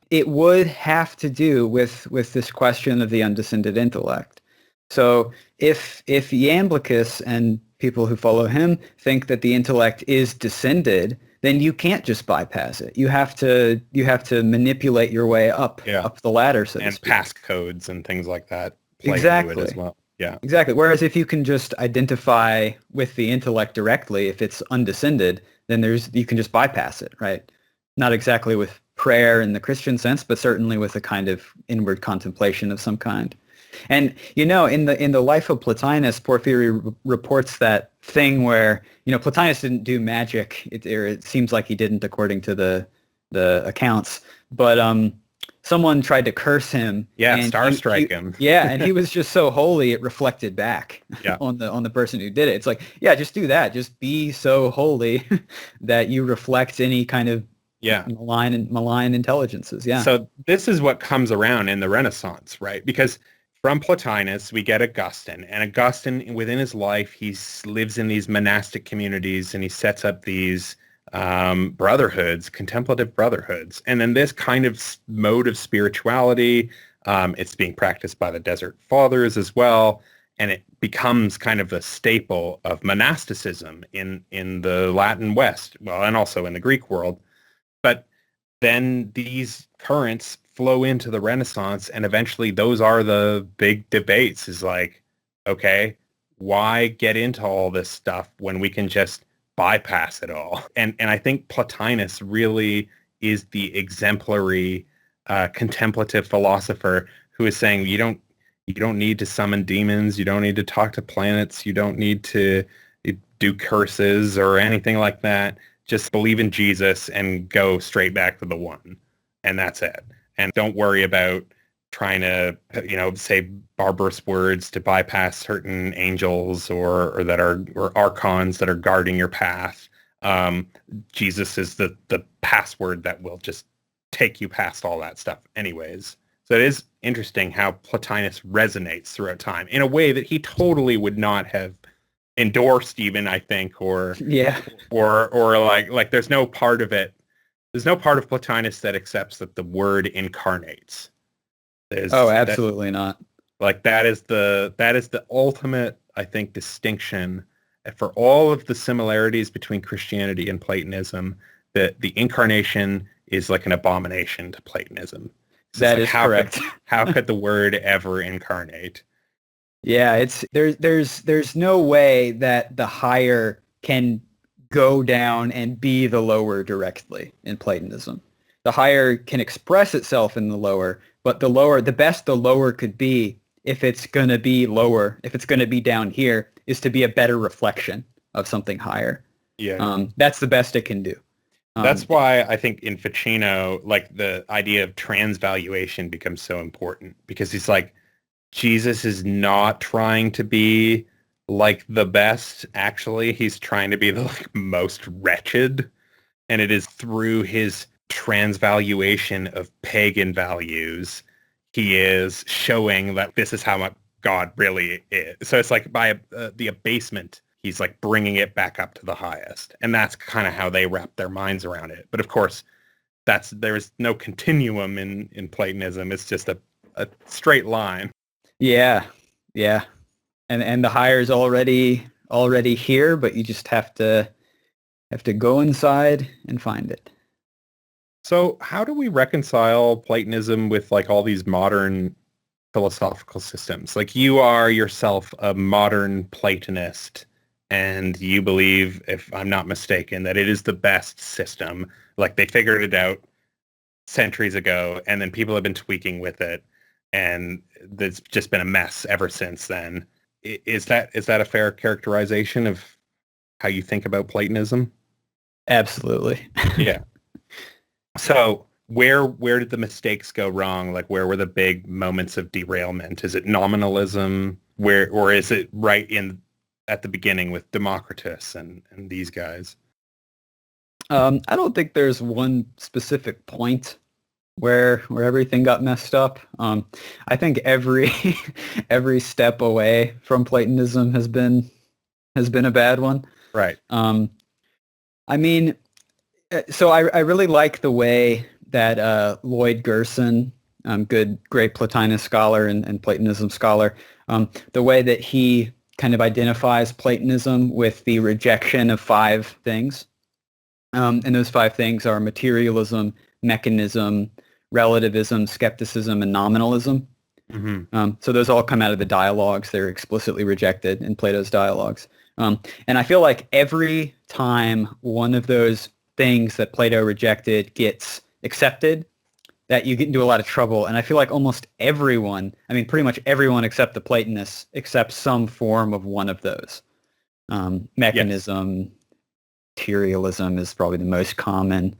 it would have to do with this question of the undescended intellect. So if Iamblichus and people who follow him think that the intellect is descended, then you can't just bypass it. You have to manipulate your way Yeah. up the ladder, so to And speak. passcodes and things like that play into it as Exactly. well. Yeah. Exactly. Whereas if you can just identify with the intellect directly, if it's undescended, then you can just bypass it, right? Not exactly with prayer in the Christian sense, but certainly with a kind of inward contemplation of some kind. And in the life of Plotinus, Porphyry reports that thing where Plotinus didn't do magic, or it seems like he didn't according to the accounts, but someone tried to curse him, Yeah, and star strike him. he was just so holy it reflected back Yeah. on the person who did it. It's like, yeah, just do that. Just be so holy that you reflect any kind of Yeah. malign intelligences. Yeah. So this is what comes around in the Renaissance, right? Because from Plotinus, we get Augustine, and Augustine, within his life, lives in these monastic communities, and he sets up these brotherhoods, contemplative brotherhoods. And then this kind of mode of spirituality, it's being practiced by the Desert Fathers as well, and it becomes kind of a staple of monasticism in the Latin West, well, and also in the Greek world. But then these currents flow into the Renaissance, and eventually those are the big debates is like, okay, why get into all this stuff when we can just bypass it all? And I think Plotinus really is the exemplary contemplative philosopher who is saying you don't need to summon demons, you don't need to talk to planets, you don't need to do curses or anything like that. Just believe in Jesus and go straight back to the one. And that's it. And don't worry about trying to, say barbarous words to bypass certain angels or that are or archons that are guarding your path. Jesus is the password that will just take you past all that stuff anyways. So it is interesting how Plotinus resonates throughout time in a way that he totally would not have endorsed even, I think, or Yeah. or like there's no part of Plotinus that accepts that the word incarnates. Oh, There's that absolutely not. like that is the ultimate, I think, distinction for all of the similarities between Christianity and Platonism, that the incarnation is like an abomination to Platonism. So it's That like is how could correct. how could the word ever incarnate? Yeah, there's no way that the higher can go down and be the lower directly in Platonism. The higher can express itself in the lower, but the best the lower could be, if it's going to be lower, if it's going to be down here, is to be a better reflection of something higher. Yeah. That's the best it can do. That's why I think in Ficino, like the idea of transvaluation becomes so important, because he's like, Jesus is not trying to be like the best. Actually, he's trying to be the like, most wretched. And it is through his transvaluation of pagan values, he is showing that this is how much God really is. So it's like by the abasement, he's like bringing it back up to the highest. And that's kind of how they wrap their minds around it. But of course, there's no continuum in Platonism. It's just a straight line. Yeah, yeah, and the higher is already here, but you just have to Have to go inside and find it. So how do we reconcile Platonism with like all these modern philosophical systems? Like you are yourself a modern Platonist and you believe, if I'm not mistaken, that it is the best system. Like they figured it out centuries ago and then people have been tweaking with it and there's just been a mess ever since then. Is that a fair characterization of how you think about Platonism? Absolutely. Yeah. So where did the mistakes go wrong? Like where were the big moments of derailment? Is it nominalism? Where or is it right in at the beginning with Democritus and these guys? I don't think there's one specific point where everything got messed up. I think every every step away from Platonism has been a bad one. Right. I mean, so I really like the way that Lloyd Gerson, great Plotinus scholar and Platonism scholar, the way that he kind of identifies Platonism with the rejection of five things. And those five things are materialism, mechanism, relativism, skepticism, and nominalism. So those all come out of the dialogues. They're explicitly rejected in Plato's dialogues. And I feel like every time one of those things that Plato rejected gets accepted, that you get into a lot of trouble. And I feel like almost everyone, I mean, pretty much everyone except the Platonists accepts some form of one of those. Mechanism, yes. Materialism is probably the most common.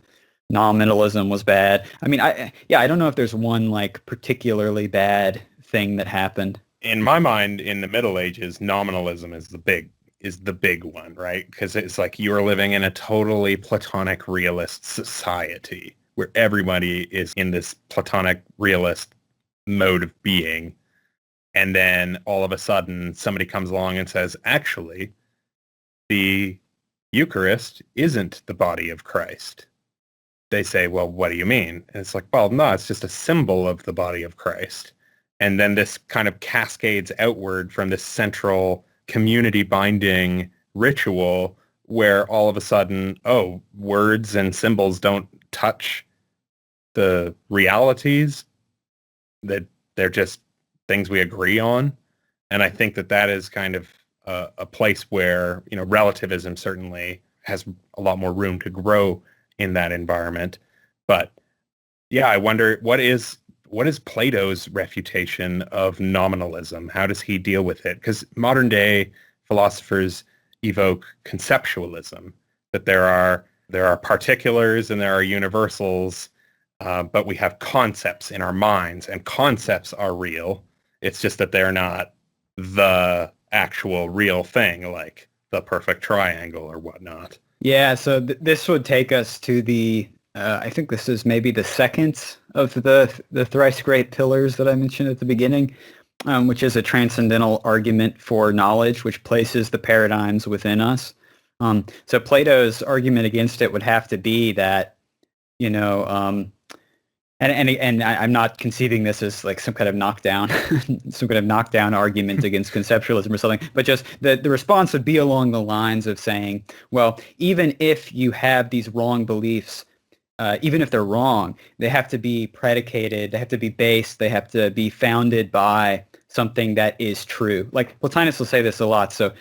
Nominalism was bad. I mean, I don't know if there's one like particularly bad thing that happened. In my mind, in the Middle Ages, nominalism is the big one, right? Because it's like you are living in a totally Platonic realist society where everybody is in this Platonic realist mode of being. And then all of a sudden somebody comes along and says, actually, the Eucharist isn't the body of Christ. They say, well, what do you mean? And it's like, well, no, it's just a symbol of the body of Christ. And then this kind of cascades outward from this central community binding ritual where all of a sudden, oh, words and symbols don't touch the realities, that they're just things we agree on. And I think that that is kind of a place where, you know, relativism certainly has a lot more room to grow in that environment. But yeah, I wonder what is Plato's refutation of nominalism? How does he deal with it? Because modern day philosophers evoke conceptualism, that there are particulars and there are universals, but we have concepts in our minds, and concepts are real. It's just that they're not the actual real thing, like the perfect triangle or whatnot. Yeah, so this would take us to the I think this is maybe the second of the thrice great pillars that I mentioned at the beginning, which is a transcendental argument for knowledge, which places the paradigms within us. So Plato's argument against it would have to be that, you know, and I'm not conceiving this as like some kind of knockdown, some kind of knockdown argument against conceptualism or something, but just the response would be along the lines of saying, well, even if you have these wrong beliefs, even if they're wrong, they have to be predicated, they have to be based, they have to be founded by something that is true. Like Plotinus will say this a lot. So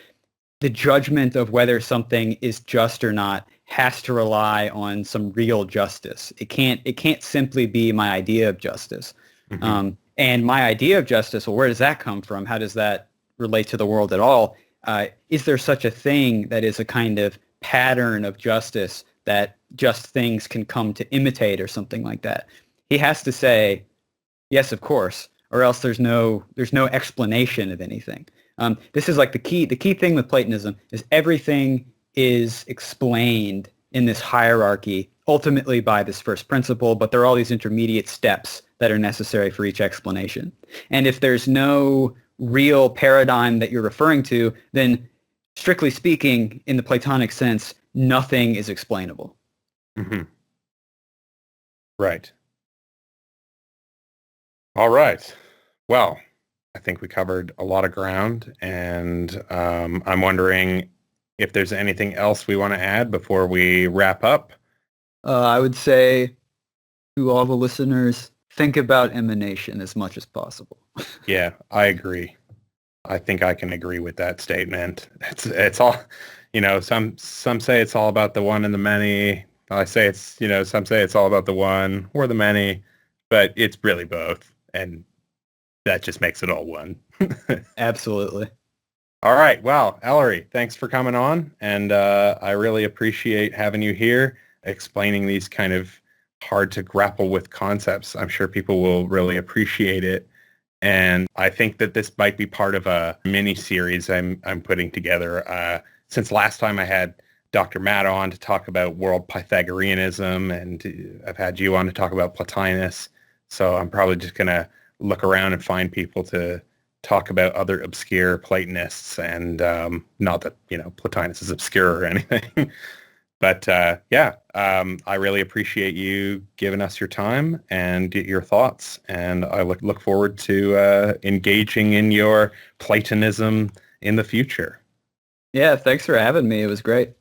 the judgment of whether something is just or not has to rely on some real justice. It can't simply be my idea of justice. Mm-hmm. And my idea of justice, well, where does that come from? How does that relate to the world at all? Is there such a thing that is a kind of pattern of justice that just things can come to imitate or something like that? He has to say, yes, of course, or else there's no explanation of anything. This is like the key thing with Platonism is everything is explained in this hierarchy, ultimately by this first principle, but there are all these intermediate steps that are necessary for each explanation. And if there's no real paradigm that you're referring to, then strictly speaking, in the Platonic sense, nothing is explainable. Mm-hmm. Right. All right. Well, I think we covered a lot of ground, and I'm wondering, if there's anything else we want to add before we wrap up. I would say to all the listeners, think about emanation as much as possible. Yeah, I agree. I think I can agree with that statement. It's all, some say it's all about the one and the many. I say it's, some say it's all about the one or the many, but it's really both. And that just makes it all one. Absolutely. All right. Well, Ellery, thanks for coming on. And I really appreciate having you here explaining these kind of hard to grapple with concepts. I'm sure people will really appreciate it. And I think that this might be part of a mini series I'm putting together. Since last time I had Dr. Matt on to talk about world Pythagoreanism, and I've had you on to talk about Plotinus. So I'm probably just going to look around and find people to talk about other obscure Platonists, and not that, Plotinus is obscure or anything. But I really appreciate you giving us your time and your thoughts, and I look forward to engaging in your Platonism in the future. Yeah, thanks for having me. It was great.